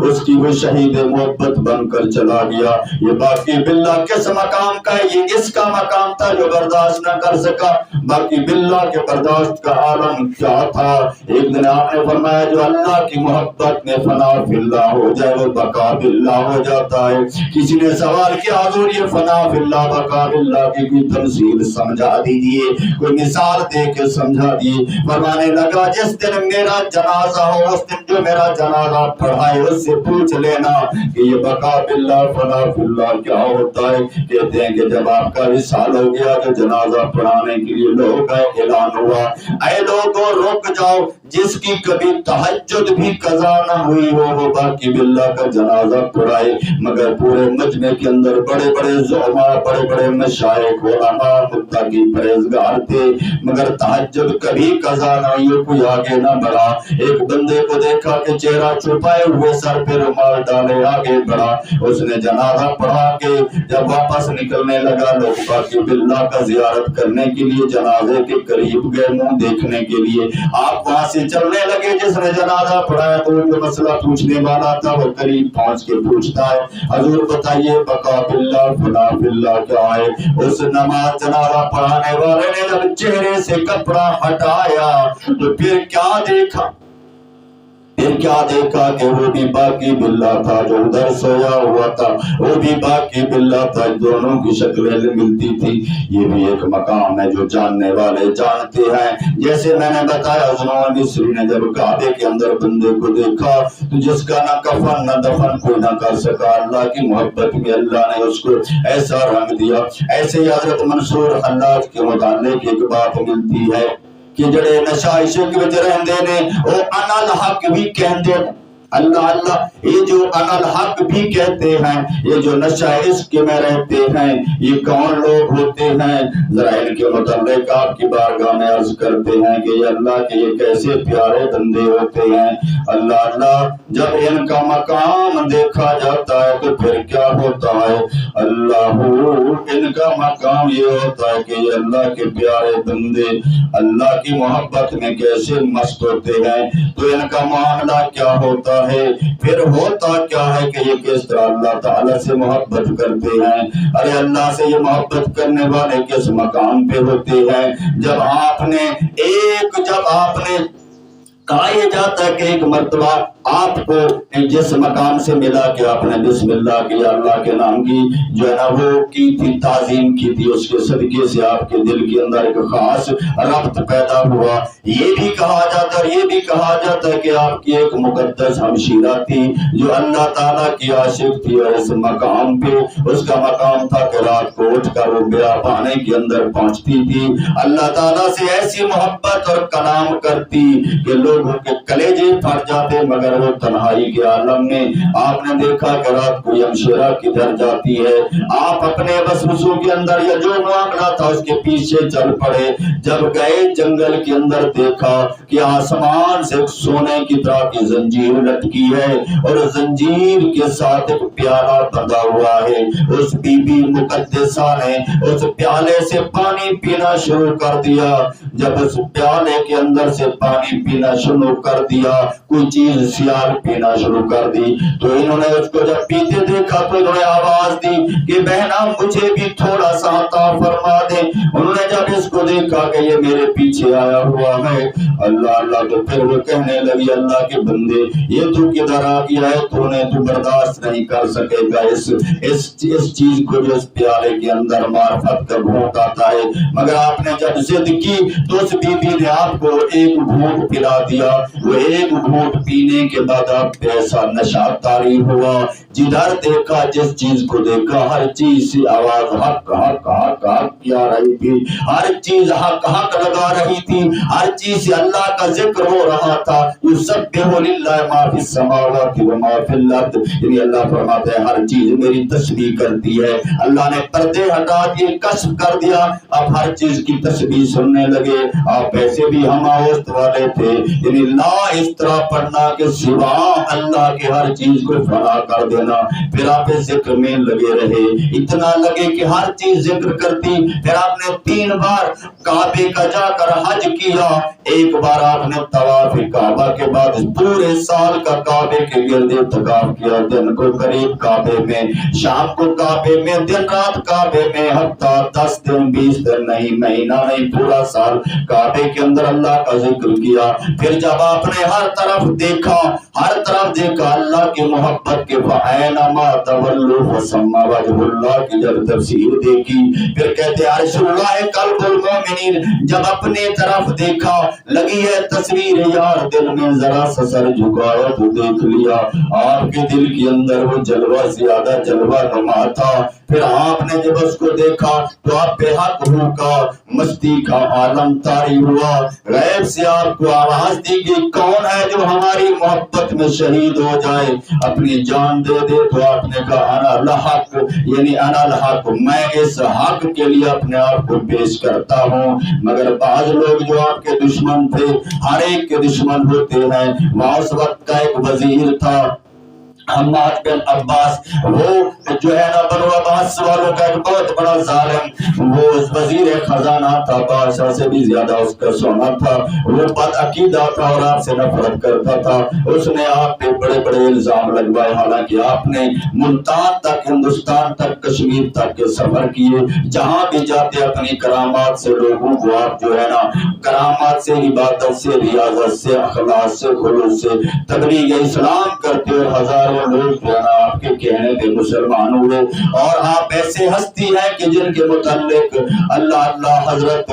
اس کی وہ شہید محبت بن کر چلا گیا۔ یہ باقی باللہ کس مقام کا ہے؟ یہ اس کا مقام تھا جو برداشت نہ کر سکا۔ باقی باللہ کے برداشت کا عالم کیا تھا؟ ایک دن آپ نے فرمایا جو اللہ کی محبت میں فنا فی اللہ ہو جائے وہ بقا باللہ ہو جاتا ہے۔ کسی نے سوال کیا حضور یہ فنا فی اللہ بقا باللہ کی کوئی تمثیل سمجھا دیجئے، کوئی مثال دے کے سمجھا دی۔ فرمانے لگا جس دن میرا جنازہ ہو اس دن جو میرا جنازہ پڑھائے اس سے پوچھ لینا کہ یہ بقا باللہ فنا فی اللہ کیا ہوتا ہے۔ کہتے ہیں کہ جب آپ کا وصال ہو گیا تو جنازہ پڑھانے کے لیے لوگ اعلان ہوا اے لوگوں رک جاؤ، جس کی کبھی تہجد بھی قضا نہ ہوئی ہو وہ باقی باللہ کا جنازہ پڑھائے۔ مگر پورے مجمع کے اندر بڑے بڑے زعماء، بڑے بڑے مشائخ، علماء، متقی، پرہیزگار تھے، مگر تہجد کبھی قضا نہ ہوئی، کوئی آگے نہ بڑھا۔ ایک بندے کو دیکھا کہ چہرہ چھپائے ہوئے سر پہ رومال ڈالے آگے بڑھا۔ اس نے جنازہ پڑھا کے جب واپس نکلنے لگا لوگ باقی باللہ کا زیارت کرنے کے لیے جنازے کے قریب گئے منہ دیکھنے کے لیے۔ آپ وہاں سے چلنے لگے، جس نے جنازہ پڑھایا تو جو مسئلہ پوچھنے والا تھا وہ قریب پہنچ کے پوچھتا ہے حضور بتائیے بقا باللہ فنا فی اللہ کیا ہے؟ اس نماز جنازہ پڑھانے والے نے جب چہرے سے کپڑا ہٹایا تو پھر کیا دیکھا؟ پھر کیا دیکھا کہ وہ بھی باقی باللہ تھا، جو ادھر سویا ہوا تھا وہ بھی باقی باللہ تھا، دونوں کی شکلیں ملتی تھی۔ یہ بھی ایک مقام ہے جو جاننے والے جانتے ہیں۔ جیسے میں نے بتایا حضرت مصری نے جب کعبے کے اندر بندے کو دیکھا تو جس کا نہ کفن نہ دفن کوئی نہ کر سکا، اللہ کی محبت میں اللہ نے اس کو ایسا رنگ دیا۔ ایسے ہی حضرت منصور حلاج کے متعلق ایک بات ملتی ہے کہ جڑے نشہ عشق وچ رہندے نے او انا الحق بھی کہندے نے۔ اللہ اللہ یہ جو انا الحق بھی کہتے ہیں، یہ جو نشہ عشق میں رہتے ہیں یہ کون لوگ ہوتے ہیں؟ ذرا ان کے متعلق آپ کی بارگاہ میں عرض کرتے ہیں کہ یہ اللہ کے یہ کیسے پیارے بندے ہوتے ہیں۔ اللہ اللہ جب ان کا مقام دیکھا جاتا ہے تو پھر کیا ہوتا ہے؟ اللہ ان کا مقام یہ ہوتا ہے کہ یہ اللہ کے پیارے بندے اللہ کی محبت میں کیسے مست ہوتے ہیں، تو ان کا معاملہ کیا ہوتا ہے؟ پھر ہوتا کیا ہے کہ یہ کس طرح اللہ تعالیٰ سے محبت کرتے ہیں۔ ارے اللہ سے یہ محبت کرنے والے کس مقام پہ ہوتے ہیں؟ جب آپ نے کہا یہ جاتا ہے کہ ایک مرتبہ آپ کو جس مقام سے ملا کہ آپ نے بسم اللہ کی اللہ کے نام کی جو ہے نا وہ کی تھی، تعظیم کی تھی، اس کے صدقے سے آپ کے دل کے اندر ایک خاص ربط پیدا ہوا۔ یہ بھی کہا جاتا ہے، یہ بھی کہا جاتا ہے کہ آپ کی ایک مقدس ہمشیرہ تھی جو اللہ تعالیٰ کی عاشق تھی، اور اس مقام پہ اس کا مقام تھا کہ رات کو اٹھ کر وہ بیابانے کے اندر پہنچتی تھی، اللہ تعالیٰ سے ایسی محبت اور کلام کرتی کہ لوگوں کے کلیجے پھٹ جاتے، مگر وہ تنہائی کے عالم میں آپ نے دیکھا کہ رات کو یمشیرہ کدھر جاتی ہے، آپ اپنے وسوسوں کے اندر یا جو معاملہ تھا اس کے پیچھے چل پڑے. جب گئے جنگل کے اندر دیکھا کہ آسمان سے ایک سونے کی طرح کی زنجیر لٹکی ہے اور زنجیر کے ساتھ ایک پیالہ بندھا ہوا ہے. اس بی بی مقدسہ نے اس پیالے سے پانی پینا شروع کر دیا. جب اس پیالے کے اندر سے پانی پینا شروع کر دیا، کوئی چیز سیال پینا شروع کر دی، تو انہوں نے اس کو جب پیتے دیکھا تو انہوں نے آواز دی کہ بہنا مجھے بھی تھوڑا سا عطا فرما دے. انہوں نے جب اس کو دیکھا کہ یہ میرے پیچھے آیا ہوا ہے، اللہ اللہ، تو پھر وہ کہنے لگی اللہ کے بندے یہ تو کدھر آ گیا ہے، تو برداشت نہیں کر سکے گا اس چیز کو جو اس پیالے کے اندر معرفت کا گھونٹ آتا ہے. مگر آپ نے جب ضد کی تو اس بی بی نے آپ کو ایک گھونٹ پلا دیا. وہ ایک گھونٹ پینے کے بعد آپ پہ ایسا نشہ طاری ہوا، جدھر دیکھا جس چیز کو دیکھا ہر چیز سے آواز حق حق حق حق کیا رہی تھی، ہر چیز حق حق لگا رہی تھی، ہر چیز سے اللہ کا ذکر ہو رہا تھا. یسبح للہ ما فی السماوات و ما فی الارض، یعنی اللہ فرماتا ہے ہر چیز میری تسبیح کرتی ہے. اللہ نے پردے ہٹا دیے، کشف کر دیا، اب ہر چیز کی تسبیح سننے لگے. آپ ایسے بھی ہم آوست والے تھے، یعنی لا اس طرح پڑھنا کہ سوا اللہ کے ہر چیز کو فنا کر دینا. پھر آپ ذکر میں لگے رہے، اتنا لگے کہ ہر چیز ذکر کرتی. پھر آپ نے 3 بار کعبے کا جا کر حج کیا، ایک بار آپ نے طواف کعبہ کے بعد پورے سال کا کعبے کے گرد اعتکاف کیا. دن کو قریب کعبے میں، شام کو کعبے میں، دن رات کعبے میں، ہفتہ 10 دن 20 دن نہیں، مہینہ نہیں، پورا سال کعبے کے اندر اللہ کا ذکر کیا. پھر جب آپ نے ہر طرف دیکھا اللہ کی محبت کے فَأَيْنَمَا تَوَلُّوا فَثَمَّ وَجْهُ اللَّهِ کی جب تفسیر دیکھی، پھر کہتے ہیں عرش اللہ قلب المومنین. جب اپنے طرف دیکھا لگی ہے تصویر یار، دل میں ذرا سا سر جھکایا تو دیکھ لیا آپ کے دل کے اندر وہ جلوہ زیادہ جلوہ نما تھا. پھر آپ نے جب اس کو دیکھا تو آپ بے حق ہو کا مستی کا عالم طاری ہوا. غیب سے آپ کو آواز دی کہ کون ہے جو ہماری محبت میں شہید ہو جائے، اپنی جان دے دے. تو آپ نے کہا انا الحق، یعنی انا الحق، میں اس حق کے لیے اپنے آپ کو پیش کرتا ہوں. مگر بعض لوگ جو آپ کے دشمن تھے، ہر ایک کے دشمن ہوتے ہیں. وہاں اس وقت کا ایک وزیر تھا حماد بن عباس، وہ جو ہے نا بنو عباس والوں کا ایک بہت بڑا ظالم، وہ وزیر خزانہ تھا، بادشاہ سے بھی زیادہ اس کا سونا تھا. وہ بد عقیدہ تھا اور آپ سے نفرت کرتا تھا. اس نے آپ پہ بڑے بڑے الزام لگوائے، حالانکہ آپ نے ملتان تک، ہندوستان تک، کشمیر تک کے سفر کیے. جہاں بھی جاتے اپنی کرامات سے لوگوں کو آپ جو ہے نا کرامات سے، عبادت سے، ریاضت سے، اخلاق سے، خلوص سے تبلیغ اسلام کرتے اور ہزاروں لوگ جو ہے نا آپ کے کہنے پہ مسلمان ہوئے. اور آپ ایسے ہستی ہیں کہ جن کے متعلق اللہ حضرت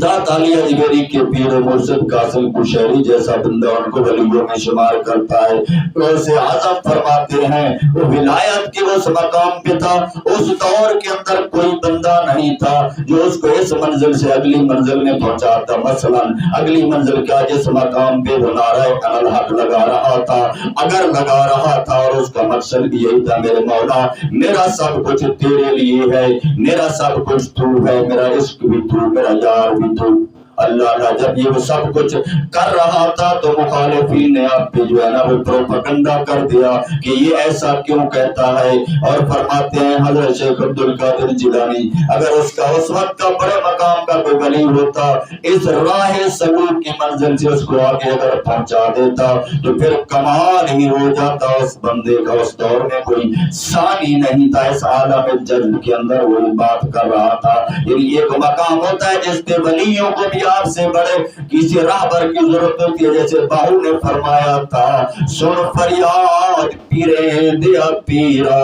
داتا علی اجمیری کے پیر مرشد قاسم قشیری جیسا بندہ ان کو ولیوں میں شمار کرتا ہے. غوث اعظم فرماتے ہیں وہ ولایت کے اس مقام پہ تھا، اس دور کے اندر کوئی بندہ نہیں تھا جو اس کو اس منزل سے اگلی منزل میں پہنچاتا. مثلا اگلی منزل کیا، جس مقام پہ وہ نعرہ انا الحق لگا رہا تھا، اگر لگا رہا تھا اور اس کا مقصد بھی یہی تھا میرے مولا میرا سب کچھ تیرے لیے ہے، میرا سب کچھ تو ہے، میرا عشق بھی تو، میرا یار بھی تو. اللہ جب یہ وہ سب کچھ کر رہا تھا تو مخالفین نے آپ پہ جو ہے نا وہ پروپیگنڈا کر دیا کہ یہ ایسا کیوں کہتا ہے. اور فرماتے ہیں حضرت شیخ عبد القادر جیلانی اگر اس کا اس وقت کا بڑے مقام کا کوئی ولی ہوتا، اس راہ سلوک کی منزل سے اس کو آگے اگر پہنچا دیتا تو پھر کمال ہی ہو جاتا. اس بندے کا اس دور میں کوئی ثانی نہیں تھا، اس عالم جذب کے اندر وہی بات کر رہا تھا. یعنی ایک مقام ہوتا ہے جس پہ ولیوں کو بھی آپ سے بڑے کسی راہبر کی ضرورت ہوتی ہے. جیسے باہو نے فرمایا تھا سن فریاد پیرے دیا پیرا،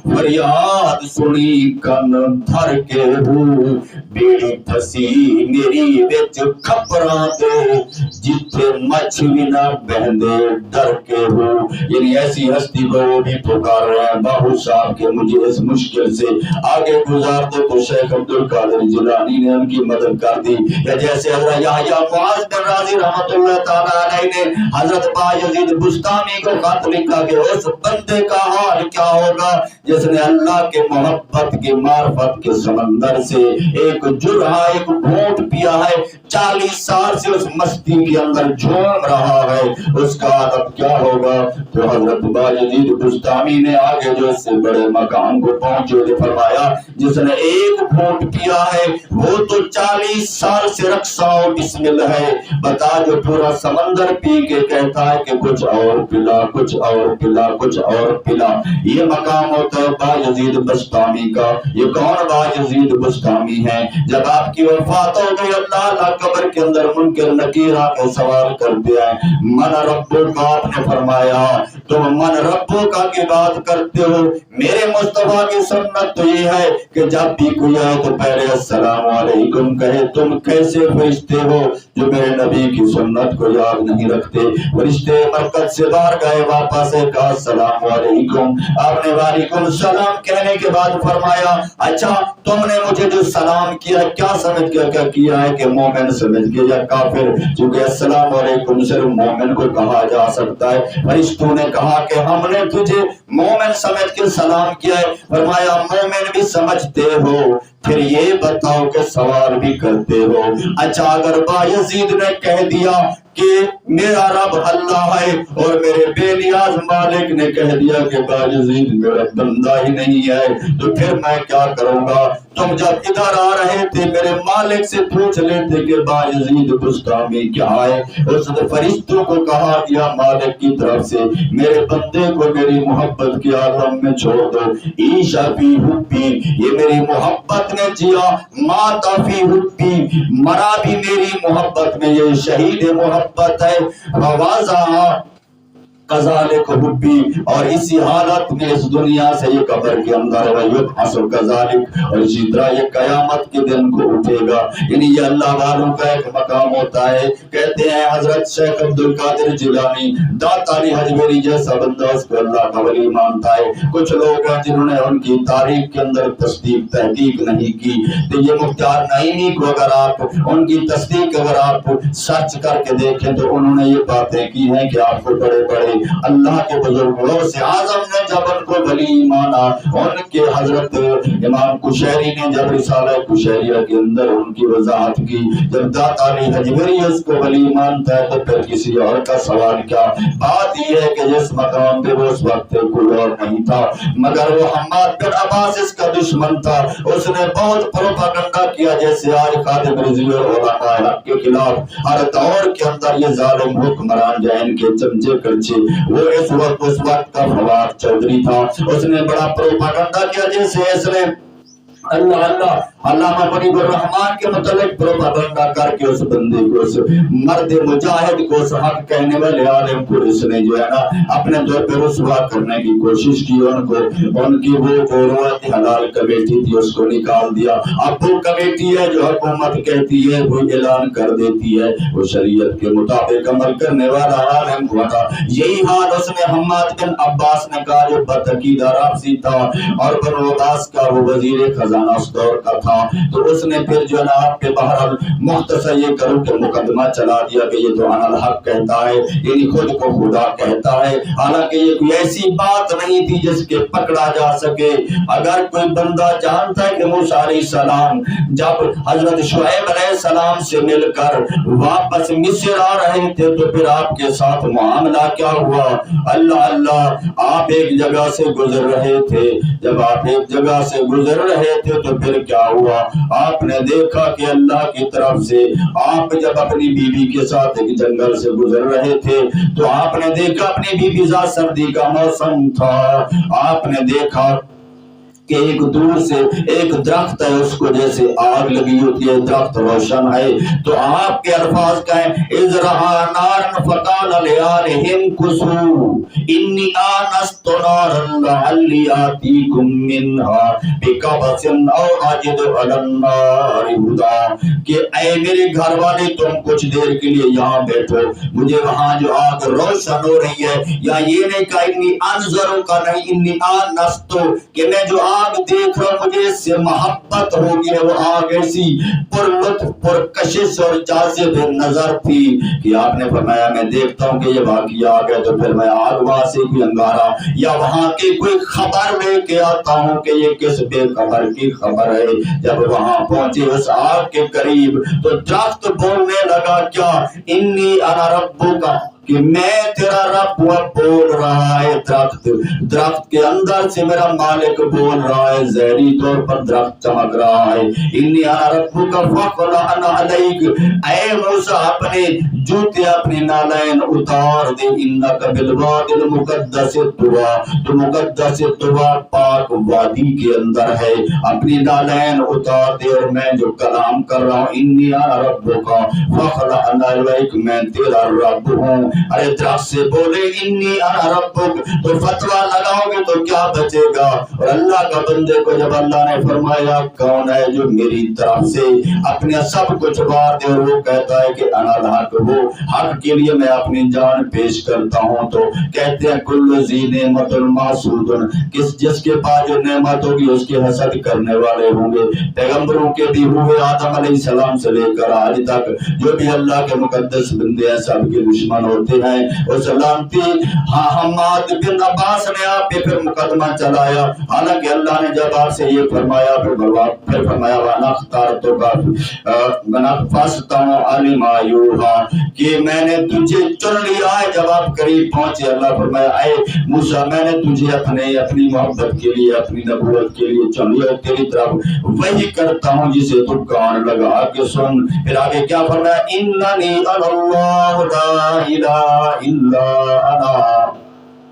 فریاد سنی کن دھر کے ہو، بیڑی پھسی میری وچ کھپراں دے، جتھے مچھ بھی نہ بہندے ڈر کے ہو. یعنی ایسی ہستی کو وہ بھی پکار رہے ہیں باہو صاحب کے مجھے اس مشکل سے آگے گزار دو. تو شیخ عبد القادر جیلانی نے ان کی مدد کر دی. یا جیسے حضرت یحییٰ معاذ بن راضی رحمت اللہ تعالیٰ علیہ نے حضرت بایزید بستامی کو خط لکھا کہ اس بندے کا حال کیا ہوگا جس نے اللہ کے محبت کے معرفت کے سمندر سے ایک جرعہ ایک گھونٹ پیا ہے، 40 سال سے اس مستی کے اندر جھوم رہا ہے، اس کا عادت کیا ہوگا؟ تو حضرت بایزید بستامی نے آگے جو اس سے بڑے مقام کو پہنچے تو فرمایا جس نے ایک گھونٹ پیا ہے وہ تو 40 سال سے رقصہ و بسمل ہے، بتا جو پورا سمندر پی کے کہتا ہے کہ کچھ اور پلا، کچھ اور پلا، کچھ اور پلا۔ یہ مقام ہوتا ہے بایزید بستامی کا۔ یہ کون بایزید بستامی ہے؟ جب آپ کی وفات ہو گئی اللہ قبر کے اندر منکر نکیر آ کے سوال کرتے ہیں من ربو کا، آپ نے فرمایا تم من ربو کا کی بات کرتے ہو، میرے مصطفیٰ کی سنت تو یہ ہے کہ جب بھی کوئی آئے تو پہلے السلام علیکم کہے۔ تم کیسے فرشتے ہو جو میرے نبی کی سنت کو یاد نہیں رکھتے؟ فرشتے مرکز سے باہر گئے، واپس کہا السلام علیکم، آپ نے وعلیکم السلام کہنے کے بعد فرمایا اچھا تم نے مجھے جو سلام کیا کیا سمجھ کیا کیا ہے کہ مومن سمجھ کے یا کافر؟ چونکہ السلام علیکم صرف مومن کو کہا جا سکتا ہے۔ فرشتوں نے کہا کہ ہم نے تجھے مومن سمجھ کے سلام کیا ہے۔ فرمایا مومن بھی سمجھتے ہو پھر یہ بتاؤ کہ سوال بھی کرتے ہو؟ اچھا اگر بایزید نے کہہ دیا کہ میرا رب اللہ ہے اور میرے بے نیاز مالک نے کہہ دیا کہ بایزید میرا بندہ ہی نہیں ہے تو پھر میں کیا کروں گا؟ تم جب ادھر آ رہے تھے میرے مالک سے پوچھ لیتے کہ بایزید بستامی کیا ہے۔ اس نے فرشتوں کو کہا دیا مالک کی طرف سے میرے بندے کو میری محبت کے عالم میں چھوڑ دو۔ عیشا فی حبی، یہ میری محبت نے جیا، ماتا فی حبی، مرا بھی میری محبت میں، یہ شہید محبت ہے۔ ووازا کذالک حبی، اور اسی حالت میں اس دنیا سے یہ قبر کے اندر ویبعث کذالک، اور اسی طرح یہ قیامت کے دن کو اٹھے گا۔ یعنی یہ اللہ والوں کا ایک مقام ہوتا ہے۔ کہتے ہیں حضرت شیخ عبدالقادر جیلانی داتا علی حجویری جیسا بندہ اس کو اللہ کا ولی مانتا ہے۔ کچھ لوگ ہیں جنہوں نے ان کی تاریخ کے اندر تصدیق تحقیق نہیں کی، تو یہ مختار نعیمی کو اگر آپ ان کی تصدیق اگر آپ سرچ کر کے دیکھیں تو انہوں نے یہ باتیں کی ہیں کہ آپ کو بڑے بڑے اللہ کے بزرگوں سے اعظم نے جب ان کو ولی مانا، ان کے حضرت امام کشیری نے جب رسالہ کشیریہ کے اندر ان کی وضاحت کی، جب داتا علی حجویری اس کو ولی مانتا ہے تو پھر کسی اور کا سوال کیا؟ بات یہ ہے کہ جس مقام پہ وہ اس وقت کوئی اور نہیں تھا مگر وہ حماد بن عباس اس کا دشمن تھا۔ اس نے بہت پروپاگنڈا کیا جیسے آج خادم رضوی اور علماء حق کے خلاف ہر دور کے اندر یہ ظالم حکمران جائن کے چمچے کرچے، وہ اس وقت کا فواد چودھری تھا، اس نے بڑا پروپاگنڈا کیا جیسے اس نے اللہ علامہ منیب الرحمان کے متعلق پروپاگنڈا کر کے اس بندے کو، اس مرد مجاہد کو، اس حق کہنے والے عالم کو اس نے جو ہے نا اپنے طور پہ رسوا کرنے کی کوشش کی۔ ان کو ان کی وہ جو روایت حلال کمیٹی تھی اس کو نکال دیا۔ اب وہ کمیٹی ہے جو حکومت کہتی ہے وہ اعلان کر دیتی ہے، وہ شریعت کے مطابق عمل کرنے والا عالم کو تھا۔ یہی حال اس نے حماد بن عباس نے کہا جو بدعقیدہ رافضی تھا اور بنو عباس کا وہ وزیر خزانہ اس دور کا تھا، تو اس نے پھر جو ہے نا آپ کے بہرحال مختصر یہ کرو کہ مقدمہ چلا دیا کہ یہ تو انا الحق کہتا ہے، یعنی خود کو خدا کہتا ہے، حالانکہ یہ کوئی ایسی بات نہیں تھی جس کے پکڑا جا سکے۔ اگر کوئی بندہ جانتا ہے کہ موسیٰ علیہ السلام جب حضرت شعیب علیہ السلام سے مل کر واپس مصر آ رہے تھے تو پھر آپ کے ساتھ معاملہ کیا ہوا؟ اللہ آپ ایک جگہ سے گزر رہے تھے، جب آپ ایک جگہ سے گزر رہے تھے تو پھر کیا ہوا؟ آپ نے دیکھا کہ اللہ کی طرف سے آپ جب اپنی بیوی کے ساتھ ایک جنگل سے گزر رہے تھے تو آپ نے دیکھا اپنی بیوی ذات سردی کا موسم تھا، آپ نے دیکھا کہ ایک دور سے ایک درخت ہے اس کو جیسے آگ لگی ہوتی ہے، درخت روشن ہے، تو آپ کے الفاظ کہیں اذ رہا نارا فقال لآلہم کثوا انی آنست نارا لعلی آتیکم منہا بقبس او اجد علی النار ہدی، کہ اے میرے گھر والے تم کچھ دیر کے لیے یہاں بیٹھو، مجھے وہاں جو آگ روشن ہو رہی ہے، یا یہ نہیں کہا انی انظر کا نہیں انی آنست، کہ میں جو آگ دیکھ رہا ہوں ہوگی، اس سے محبت ہوگی۔ وہ آگ ایسی پرلطف پرکشش اور جاذب نظر تھی کہ آپ نے فرمایا میں دیکھتا ہوں کہ یہ واقعی آگ ہے تو پھر میں آگ وہاں سے کوئی انگارہ یا وہاں کی کوئی خبر لے کے آتا ہوں کہ یہ کس بے خبر کی خبر ہے۔ جب وہاں پہنچے اس آگ کے قریب تو درخت بولنے لگا، کیا انی انا ربک، کہ میں تیرا رب بول رہا ہے۔ درخت کے اندر سے میرا مالک بول رہا ہے، ظاہری طور پر درخت چمک رہا ہے۔ انی انا ربک فاخلع علیک، اے موسیٰ اپنے جوتے اپنی نالین اتار دے، انک بالوادی المقدس طویٰ، تو مقدس طویٰ پاک وادی کے اندر ہے، اپنی نالین اتار دے اور میں جو کلام کر رہا ہوں انی انا ربک فاخلع علیک، میں تیرا رب ہوں۔ ارے درخت سے بولے انی انا ربک، تو فتویٰ لگاؤ گے تو کیا بچے گا؟ اور اللہ کا بندے کو جب اللہ نے فرمایا کون ہے جو میری طرف سے اپنے سب کچھ وار دے اور وہ کہتا ہے کہ انا الحق، وہ حق کے لیے میں اپنی جان پیش کرتا ہوں، تو کہتے ہیں کل ذی نعمت محسود، جس کے پاس جو نعمت ہوگی اس کے حسد کرنے والے ہوں گے۔ پیغمبروں کے بھی ہوئے آدم علیہ السلام سے لے کر آج تک جو بھی اللہ کے مقدس بندے ہیں سب کے دشمن ہوتے ہیں۔ اس لعنتی حماد بن عباس نے آپ پہ پھر مقدمہ چلایا، حالانکہ اللہ نے جب آپ سے یہ فرمایا پھر فرمایا وَأَنَا اخْتَرْتُكَ فَاسْتَمِعْ لِمَا يُوحَىٰ، کہ میں نے تجھے چن لیا ہے۔ جب آپ قریب پہنچے اللہ فرمایا اے موسیٰ میں نے تجھے اپنی محبت کے لیے اپنی نبوت کے لیے چن لیا، تیری طرف وہی کرتا ہوں جسے تو کان لگا کے سن۔ پھر آگے کیا فرمایا اننی انا اللہ لا الہ الا انا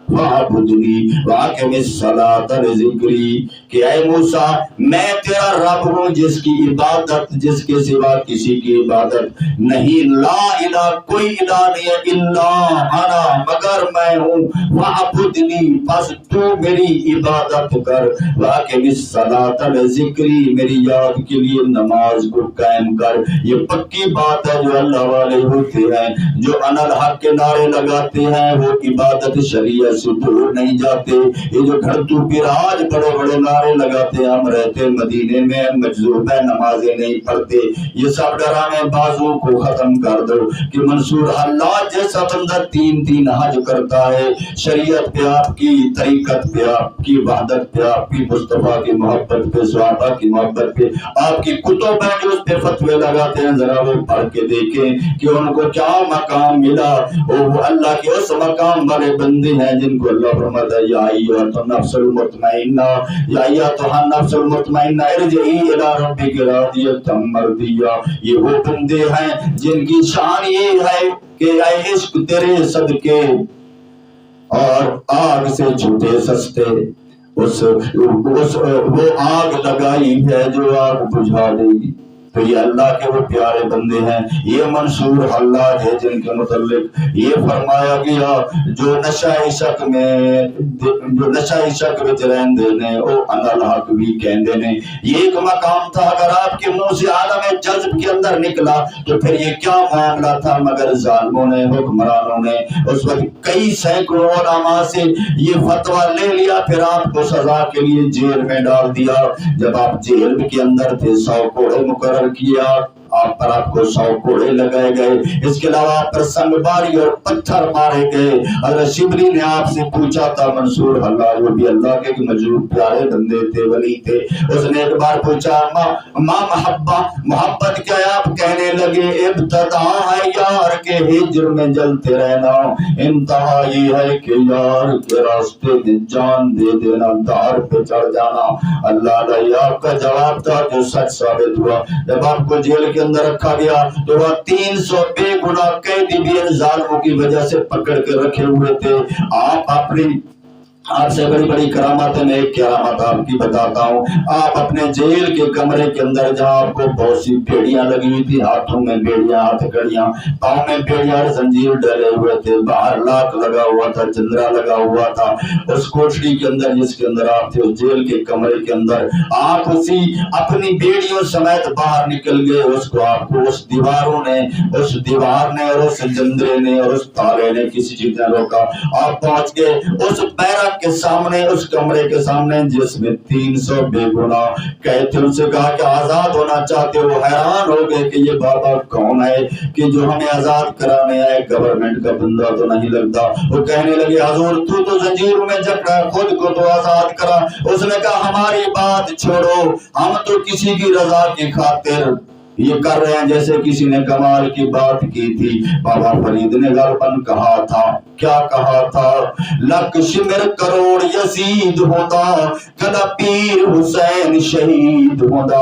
فاعبدنی واقم الصلاۃ لذکری، کہ اے موسیٰ میں تیرا رب ہوں جس کی عبادت جس کے سوا کسی کی عبادت نہیں، لا الہ کوئی الہ نہیں ہے، الا انا مگر میں ہوں، فاعبدنی پس تو میری عبادت کر، واقم الصلاۃ لذکری میری یاد کے لیے نماز کو قائم کر۔ یہ پکی بات ہے جو اللہ والے ہوتے ہیں، جو انا الحق کے نعرے لگاتے ہیں وہ عبادت شریعت سے دور نہیں جاتے۔ یہ جو گھڑتو پیر آج بڑے بڑے نعرے لگاتے ہیں ہم رہتے مدینے میں مجذوب ہے نمازیں نہیں پڑھتے، یہ سب ڈرانے بازوں کو ختم کر دو کہ منصور حلاج جیسا بندہ تین حج کرتا ہے، شریعت پہ آپ کی، طریقت پہ آپ کی، وحدت پہ آپ کی، مصطفیٰ کی محبت پہ، صحابہ کی محبت پہ، آپ کی کتب ہے جو اس پہ فتوے لگاتے ہیں، ذرا وہ پڑھ کے دیکھیں کہ ان کو کیا مقام ملا۔ وہ اللہ کے اس مقام والے بندے ہیں جن کو اللہ فرماتا ہے یا ایھا النفس المطمئنہ، یا ایھا النفس المطمئنہ ارجعی الی ربک راضیۃ مرضیہ۔ یہ وہ بندے ہیں جن کی شان یہ ہے کہ اے عشق تیرے صدقے اور آگ سے چھوٹے سستے، وہ آگ لگائی ہے جو آگ بجھا دے گی۔ تو یہ اللہ کے وہ پیارے بندے ہیں، یہ منصور حلاج ہے جن کے متعلق یہ فرمایا گیا جو نشہ عشق وچ رہندے نے او انا الحق بھی کہندے نے۔ یہ ایک مقام تھا، اگر آپ کے منہ سے عالم جذب کے اندر نکلا تو پھر یہ کیا معاملہ تھا، مگر ظالموں نے حکمرانوں نے اس وقت کئی سینکڑوں علماء سے یہ فتویٰ لے لیا، پھر آپ کو سزا کے لیے جیل میں ڈال دیا۔ جب آپ جیل کے اندر تھے 100 کوڑے مقرر کیا، آپ پر آپ کو 100 کوڑے لگائے گئے، اس کے علاوہ آپ پر سنگ باری اور پتھر مارے گئے۔ حضرت شبلی نے آپ سے پوچھا تھا منصور حلاج، وہ بھی اللہ کے مجروح پیارے بندے تھے، ولی تھے، اس نے ایک بار پوچھا ماں محبت کیا ہے؟ آپ کہنے لگے ابتدا ہے یار کے ہجر میں جلتے رہنا، انتہا یہ ہے کہ یار کے راستے میں جان دے دینا، دار پہ چڑھ جانا۔ اللہ علیہ آپ کا جواب تھا جو سچ ثابت ہوا۔ جب آپ کو جیل کے اندر رکھا گیا تو وہ 300 بے گناہ قیدی بھی ان ظالموں کی وجہ سے پکڑ کے رکھے ہوئے تھے۔ آپ سے بڑی بڑی کرامات میں ایک کرامت آپ کی بتاتا ہوں۔ آپ اپنے جیل کے کمرے کے اندر جہاں آپ کو بہت سی بیڑیاں لگی ہوئی تھی، ہاتھوں میں بیڑیاں، ہاتھ کڑیاں، پاؤں میں بیڑیاں، زنجیر ڈلے ہوئے تھے، باہر لاک لگا ہوا تھا، جندرا لگا ہوا تھا۔ اس کوٹری کے اندر جس کے اندر آپ تھے، اس جیل کے کمرے کے اندر آپ اسی اپنی بیڑیوں سمیت باہر نکل گئے۔ اس کو آپ کو اس دیوار نے اور اس جندرے نے اور اس تالے نے کسی چیز نے روکا۔ آپ پہنچ گئے اس بیرک کے سامنے, اس کمرے کے سامنے جس میں 300 بے گناہ قید تھے, ان سے کہا کہ آزاد ہونا چاہتے ہو. حیران ہو گئے کہ یہ بابا کون ہے کہ جو ہمیں آزاد کرانے آئے, گورنمنٹ کا بندہ تو نہیں لگتا. وہ کہنے لگے حضور تو زنجیروں میں جکڑا, خود کو تو آزاد کرا. اس نے کہا ہماری بات چھوڑو, ہم تو کسی کی رضا کی خاطر یہ کر رہے ہیں جیسے کسی نے کمال کی بات کی تھی. بابا فرید نے غالباً کہا تھا, کیا کہا تھا, لک شمر کروڑ یزید ہوتا, کدا پیر حسین شہید ہوتا,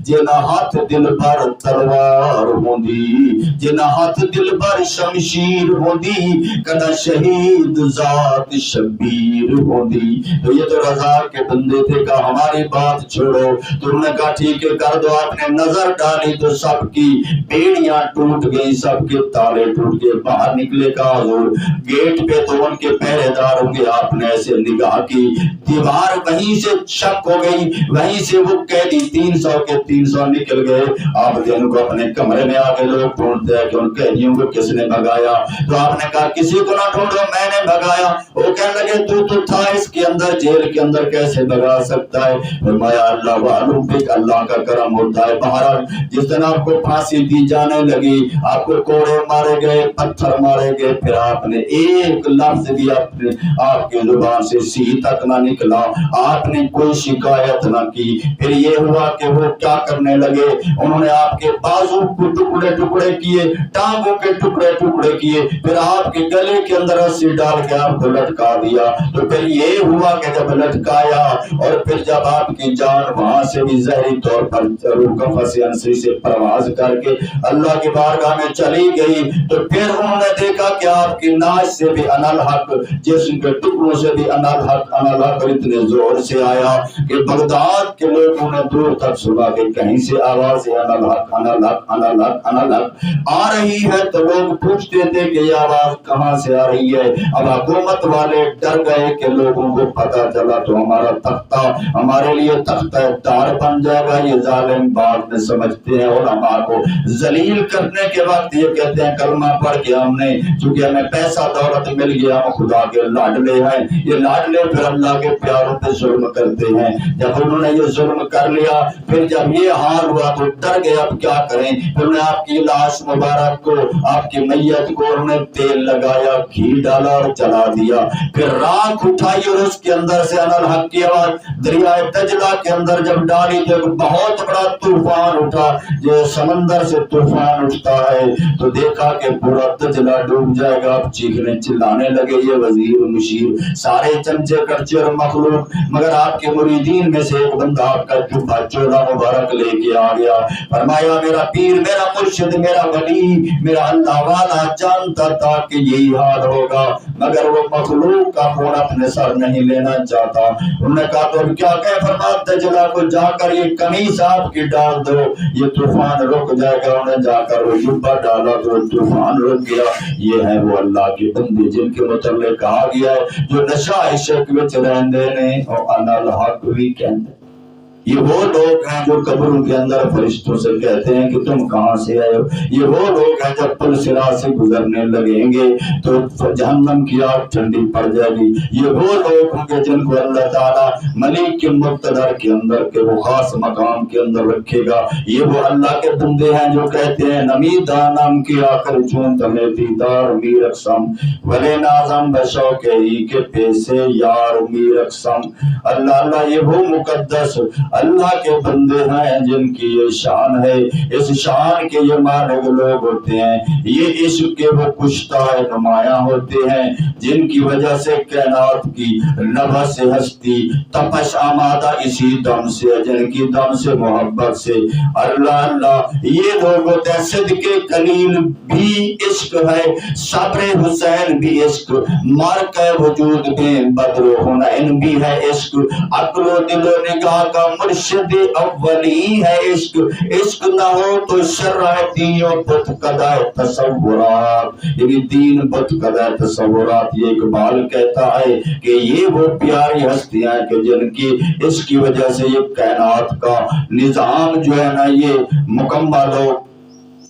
جنا ہاتھ دل پر تلوار ہوندی, جنا ہاتھ دل پر شمشیر ہوندی, کدا شہید ذات شبیر ہوندی. تو یہ تو رضا کے بندے تھے. کہا ہماری بات چھوڑو. تو انہوں نے کہا ٹھیک ہے کر دو. آپ نے نظر ڈالی تو سب کی بیڑیاں ٹوٹ گئی, سب کے تالے ٹوٹ گئے. باہر نکلے. کہا حضور گیٹ پہ تو ان کے پہرے دار ہوں گے. آپ نے ایسے نگاہ کی, دیوار وہیں سے شک ہو گئی, وہیں سے وہ قیدی 300 کے 300 نکل گئے. آپ دن کو اپنے کمرے میں آگے لوگ ڈھونڈتے ہیں کہ ان قیدیوں کو کس نے بھگایا. تو آپ نے کہا کسی کو نہ ڈھونڈو, میں نے بھگایا. وہ کہنے لگے تو تھا اس کے اندر, جیل کے اندر, کیسے بھگا سکتا ہے. فرمایا اللہ معلوم بھی اللہ کا کرم ہوتا ہے. بہرحال جس دن آپ کو پھانسی دی جانے لگی, آپ کو کوڑے مارے گئے, پتھر مارے گئے, پھر آپ نے ایک لفظ بھی آپ کی زبان سے سی تک نہ نکلا, آپ نے کوئی شکایت نہ کی. پھر یہ ہوا کہ وہ کیا کرنے لگے, انہوں نے آپ کے بازو کو ٹکڑے ٹکڑے کیے, ٹانگوں کے ٹکڑے ٹکڑے کیے, پھر آپ کے گلے کے اندر رسی ڈال کے آپ کو لٹکا دیا. تو پھر یہ ہوا کہ جب لٹکایا اور پھر جب آپ کی جان وہاں سے بھی زہری طور پر روح قفس انصری سے پرواز کر کے اللہ کی بارگاہ میں چلی گئی, تو پھر انہوں نے دیکھا کہ آپ کی ناش سے بھی انالحق, جسم کے ٹکڑوں سے بھی انالحق اتنے زور سے آیا کہ بغداد کے لوگوں نے دور تک سنا کہ کہیں سے آواز انالحق انالحق انالحق انالحق آ رہی ہے. تو لوگ پوچھتے تھے کہ یہ آواز کہاں سے آ رہی ہے. اب حکومت والے ڈر گئے کہ لوگوں کو پتا چلا تو ہمارا تختہ ہمارے لیے تختہ دار بن جائے گا. یہ ظالم بعد میں سمجھتے ہیں علماء کو ذلیل کرنے کے وقت یہ کہتے ہیں کلمہ پڑھ کے ہم نے, چونکہ ہمیں پیسہ دولت مل گیا, ہم خدا کے لاڈلے ہیں. یہ لاڈلے پھر اللہ کے پیاروں پہ ظلم کرتے ہیں. جب انہوں نے یہ ظلم کر لیا, پھر جب یہ حال ہوا تو ڈر گئے اب کیا کریں. پھر انہوں نے آپ کی لاش مبارک کو, آپ کی میت کو انہوں نے تیل لگایا, گھی ڈالا اور جلا دیا. پھر راکھ اٹھائی اور اس کے اندر سے انالحق کی آواز دریائے دجلہ کے اندر جب ڈالی تو ایک بہت بڑا طوفان اٹھا. جو سمندر سے طوفان اٹھتا ہے تو دیکھا کہ پورا دجلہ ڈوب جائے گا. آپ چیخنے چلانے لگے, یہ وزیر مشیر سارے چمچے کرچے اور مخلوق, مگر آپ کے مریدین میں سے ایک بندہ آپ کا جبہ چولا مبارک لے کے آ گیا. فرمایا میرا پیر, میرا مرشد, میرا ولی, میرا اللہ والا جانتا تھا کہ یہی حال ہوگا, مگر وہ مخلوق کا خون اپنے سر نہیں لینا چاہتا. انہوں نے کہا تو کیا کہ فرمایا دجلہ کو جا کر یہ قمیص آپ کی ڈال دو, یہ طوفان رک جائے گا. انہوں نے جا کر وہ جبہ ڈالا تو طوفان رک گیا. یہ ہے وہ اللہ کے بندے جن کے متعلق کہا گیا ہے جو نشہ عشق وچ رہندے نے اور انالحق بھی کہندے. یہ وہ لوگ ہیں جو قبروں کے اندر فرشتوں سے کہتے ہیں کہ تم کہاں سے آئے ہو. یہ وہ لوگ ہیں جب پل صراط سے گزرنے لگیں گے تو جہنم کی آگ ٹھنڈی پڑ جائے گی. یہ وہ لوگ ہوں گے جن کو اللہ تعالیٰ ملک کے مقتدر کے اندر کے وہ خاص مقام کے اندر رکھے گا. یہ وہ اللہ کے بندے ہیں جو کہتے ہیں نمی دانم کی آخر چون تمہیں دیدار می رقصم ولی نازم بشوق ہی کے پیسے یار می رقصم. اللہ اللہ یہ وہ مقدس اللہ کے بندے ہیں جن کی یہ شان ہے. اس شان کے یہ مالک لوگ ہوتے ہیں, یہ عشق کے وہ کشتہ نمایاں ہوتے ہیں جن کی وجہ سے کائنات کی نفس ہستی تپش آمادہ اسی دم سے, جن کی دم سے محبت سے. اللہ اللہ یہ لوگ ہوتے ہیں. صدقے قلیل بھی عشق ہے, صبر حسین بھی عشق, مارکہ وجود میں بدر حنین بھی ہے عشق, عقل و دل و نگاہ کا مرشد اولی ہے عشق. عشق نہ ہو تو شرع دین و بت قدع تصورات, یعنی دین بت قدع تصورات. یہ اقبال کہتا ہے کہ یہ وہ پیاری ہستیاں ہیں کہ جن کی اس کی وجہ سے یہ کائنات کا نظام جو ہے نا یہ مکمل ہو.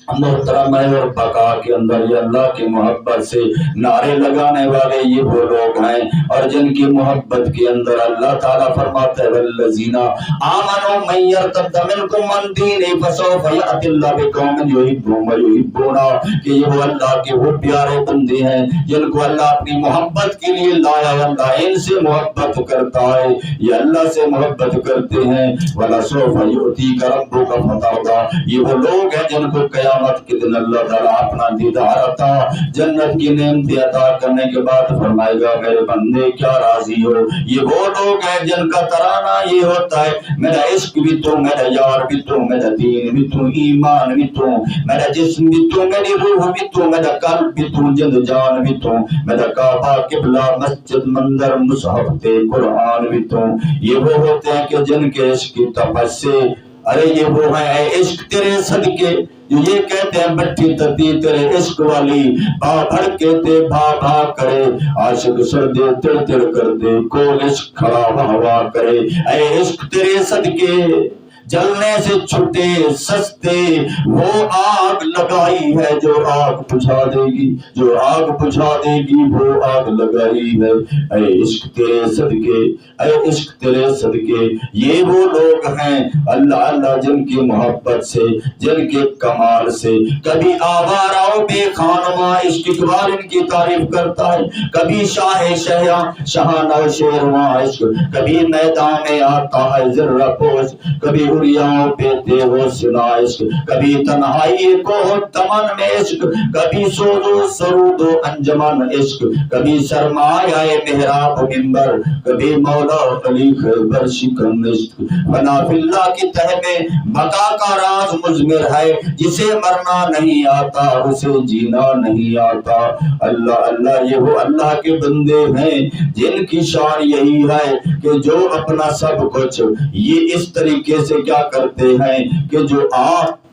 محترم ہے اور بقا کے اندر یہ اللہ کی محبت سے نعرے لگانے والے یہ وہ لوگ ہیں اور جن کی محبت کے اندر اللہ تعالیٰ فرماتا ہے والذین آمنوا من یرتد منکم عن دینہ فسوف یأتی اللہ بقوم یحبهم ویحبونہ، کہ یہ وہ اللہ کے وہ پیارے بندے ہیں جن کو اللہ اپنی محبت کے لیے لایا، اللہ ان سے محبت کرتا ہے، یہ اللہ سے محبت کرتے ہیں۔ وَلَسَوْفَ يُؤْتِيكَ رَبُّكَ فَتَرْضَىٰ، یہ وہ لوگ ہیں جن کو قیامت کے دن اللہ تعالیٰ اپنا دیدار عطا جنت کی نعمتیں عطا کرنے کے بعد فرمائے گا میرے بندے کیا راضی ہو۔ یہ وہ لوگ ہیں جن کا ترانہ یہ ہوتا ہے میرا عشق بھی تو، میرا یار بھی تو، میرا دین بھی تو، ایمان بھی تو، میرا جسم بھی تو، میری روح بھی تو، میرا قلب بھی تو، جند جان بھی تو، میرا کعبہ قبلہ مسجد مندر مصحف قرآن بھی تو۔ یہ وہ ہوتے ہیں کہ جن کے عشق کی تپش سے، ارے یہ وہ ہیں اے عشق تیرے صدقے، جو یہ کہتے ہیں بٹھی تتی تیرے عشق والی، با بھڑکے تے بھا بھا کرے، عاشق سر دے تڑ تڑ کر دے، کول عشق کھڑا ہوا کرے، اے عشق تیرے صدقے جلنے سے چھٹے سستے، وہ آگ لگائی ہے جو آگ بجھا دے گی، جو آگ بجھا دے گی وہ آگ لگائی ہے، اے عشق تیرے صدقے، اے عشق تیرے صدقے۔ یہ وہ لوگ ہیں اللہ اللہ جن کی محبت سے، جن کے کمال سے کبھی آوارہ و بے خانمہ عشق اقبال ان کی تعریف کرتا ہے، کبھی شاہ شہیاں شہانہ شیرواں عشق، کبھی میدان میں آتا ہے ذرہ پوش، کبھی اریاں پہ دے ہو سنا عشق، کبھی تنہائی کو ہو تمن میں عشق، کبھی سود و سرود و انجمن عشق، کبھی سرمایہ محراب و منبر، کبھی مولا علی خیبر شکن عشق۔ فنا فی اللہ کی تہ میں بقا کا راز مضمر ہے، جسے مرنا نہیں آتا اسے جینا نہیں آتا۔ اللہ اللہ یہ وہ اللہ کے بندے ہیں جن کی شان یہی ہے کہ جو اپنا سب کچھ یہ اس طریقے سے کیا کرتے ہیں کہ جو آپ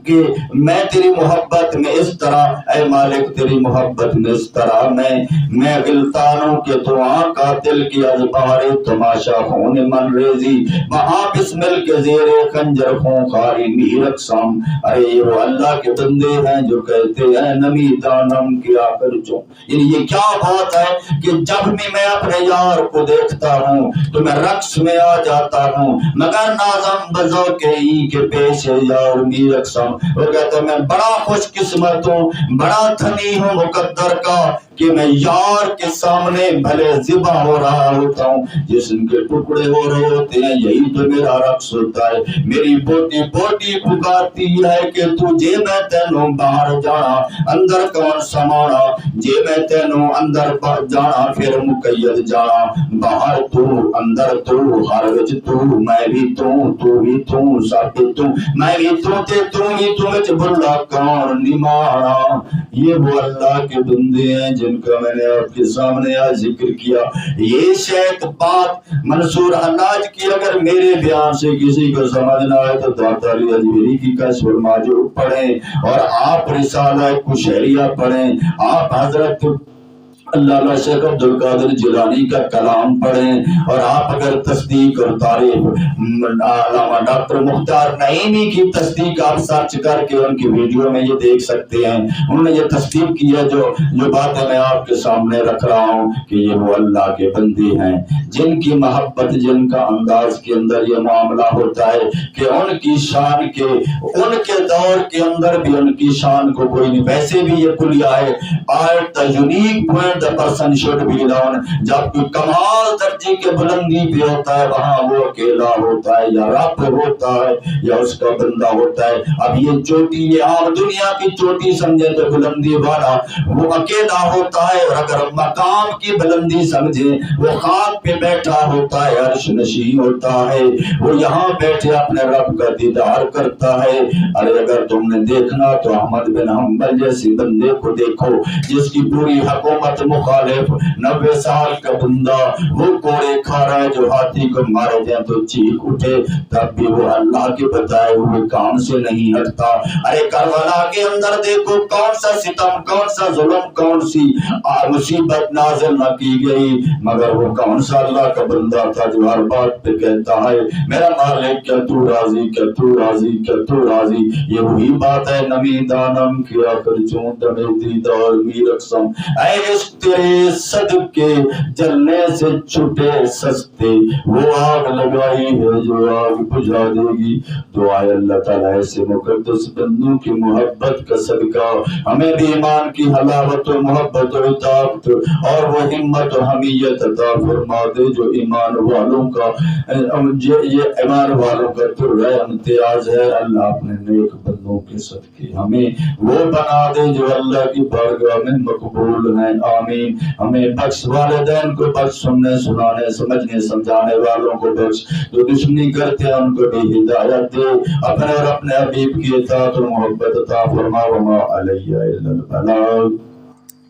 کہ میں تیری محبت میں اس طرح، اے مالک تیری محبت میں اس طرح میں غلطانوں کے تو آقا دل کی ازبار تماشا خون من ریزی وہاں بسمل کے زیر خنجر خون خاری میر اقسام۔ ارے یہ وہ اللہ کے بندے ہیں جو کہتے ہیں نمی دانم کیا کر جو، یعنی یہ کیا بات ہے کہ جب بھی میں اپنے یار کو دیکھتا ہوں تو میں رقص میں آ جاتا ہوں، مگر نازم بذوق ہی کے پیش یار میر اقسام۔ وہ کہتا ہے میں بڑا خوش قسمت ہوں، بڑا دھنی ہوں مقدر کا کہ میں یار کے سامنے بھلے ذبح ہو رہا ہوتا ہوں، جسم کے ٹکڑے ہو رہے ہوتے ہیں، یہی تو میرا رقص ہوتا ہے۔ میری بوٹی بوٹی پکارتی ہے کہ تو جے میں تینوں باہر جانا اندر کون سمانا، جے میں تینوں اندر جانا پھر مقید جانا، باہر تو اندر تو ہر وچ تو، میں بھی تو بھی تو، سب تو میں بھی تو تے تو ہی تو وچ بھلا کون نمانا۔ یہ وہ اللہ کے بندے ہیں جن کا میں نے آپ کے سامنے آج ذکر کیا۔ یہ شاید بات منصور حلاج کی اگر میرے بیان سے کسی کو سمجھ نہ آئے تو داتا علی اجمیری کی کشف الماجور پڑھیں، اور آپ رسالہ کشیریہ پڑھیں، آپ حضرت اللہ شیخ عبدالقادر جیلانی کا کلام پڑھیں، اور آپ اگر تصدیق اور تعریف علامہ ڈاکٹر مختار نعیمی کی تصدیق آپ سرچ کر کے ان کی ویڈیو میں یہ دیکھ سکتے ہیں، انہوں نے یہ تصدیق کیا جو باتیں میں آپ کے سامنے رکھ رہا ہوں کہ یہ وہ اللہ کے بندے ہیں جن کی محبت، جن کا انداز کے اندر یہ معاملہ ہوتا ہے کہ ان کی شان کے، ان کے دور کے اندر بھی ان کی شان کو کوئی نہیں، ویسے بھی یہ کلیہ ہے at the unique point the person should be alone، جب کوئی کمال درجے کے بلندی پہ ہوتا ہے وہاں وہ اکیلا ہوتا ہے یا رب ہوتا ہے یا اس کا بندہ ہوتا ہے۔ اب یہ چوٹی، یہ عام دنیا کی چوٹی سمجھے تو بلندی والا وہ اکیلا ہوتا ہے، اور اگر مقام کی بلندی سمجھے وہ خاک پہ بیٹھا ہوتا ہے، عرش نشین ہوتا ہے، وہ یہاں بیٹھے اپنے رب کا دیدار کرتا ہے۔ ارے اگر تم نے دیکھنا تو احمد بن حنبل جیسے بندے کو دیکھو جس کی پوری حکومت مخالف 90 سال کا بندہ وہ کوڑے کھا رہا ہے جو ہاتھی کو مارے جائیں تو چیخ اٹھے، تب بھی وہ اللہ کے بتائے ہوئے کام سے نہیں ہٹتا۔ ارے کربلا کے اندر دیکھو کون سا ستم، کون سا ظلم، کون سی مصیبت نازل نہ کی گئی، مگر وہ کون سا اللہ کا بندہ تھا جو ہر بات پہ کہتا ہے میرا مالک کیا تو راضی، کیا تو راضی، کیا تو راضی۔ یہ وہی بات ہے نمی دانم کیا کر چون دمے دیدار می رقصم، اے عشق تیرے صدقے جلنے سے چھٹے سستے، وہ آگ لگائی ہے جو آگ بجھا دے گی۔ دعائے اللہ تعالیٰ ایسے مقدس بندوں کی محبت کا صدقہ ہمیں بھی ایمان کی حلاوت و محبت و اطاعت اور وہ ہمت و حمیت عطا فرما دے جو ایمان والوں کا یہ ایمان والوں کا درہ امتیاز ہے۔ اللہ اپنے نیک بندوں کے صدقے ہمیں وہ بنا دے جو اللہ کی بارگاہ میں مقبول ہیں، آمین۔ ہمیں بخش، والدین کو بخش، سننے سنانے سمجھنے سمجھانے والوں کو بخش، جو دشمنی کرتے ہیں ان کو بھی ہدایت دے، اپنے اور اپنے حبیب کی اطاعت و محبت عطا فرما، وما علیہ الا البلاغ۔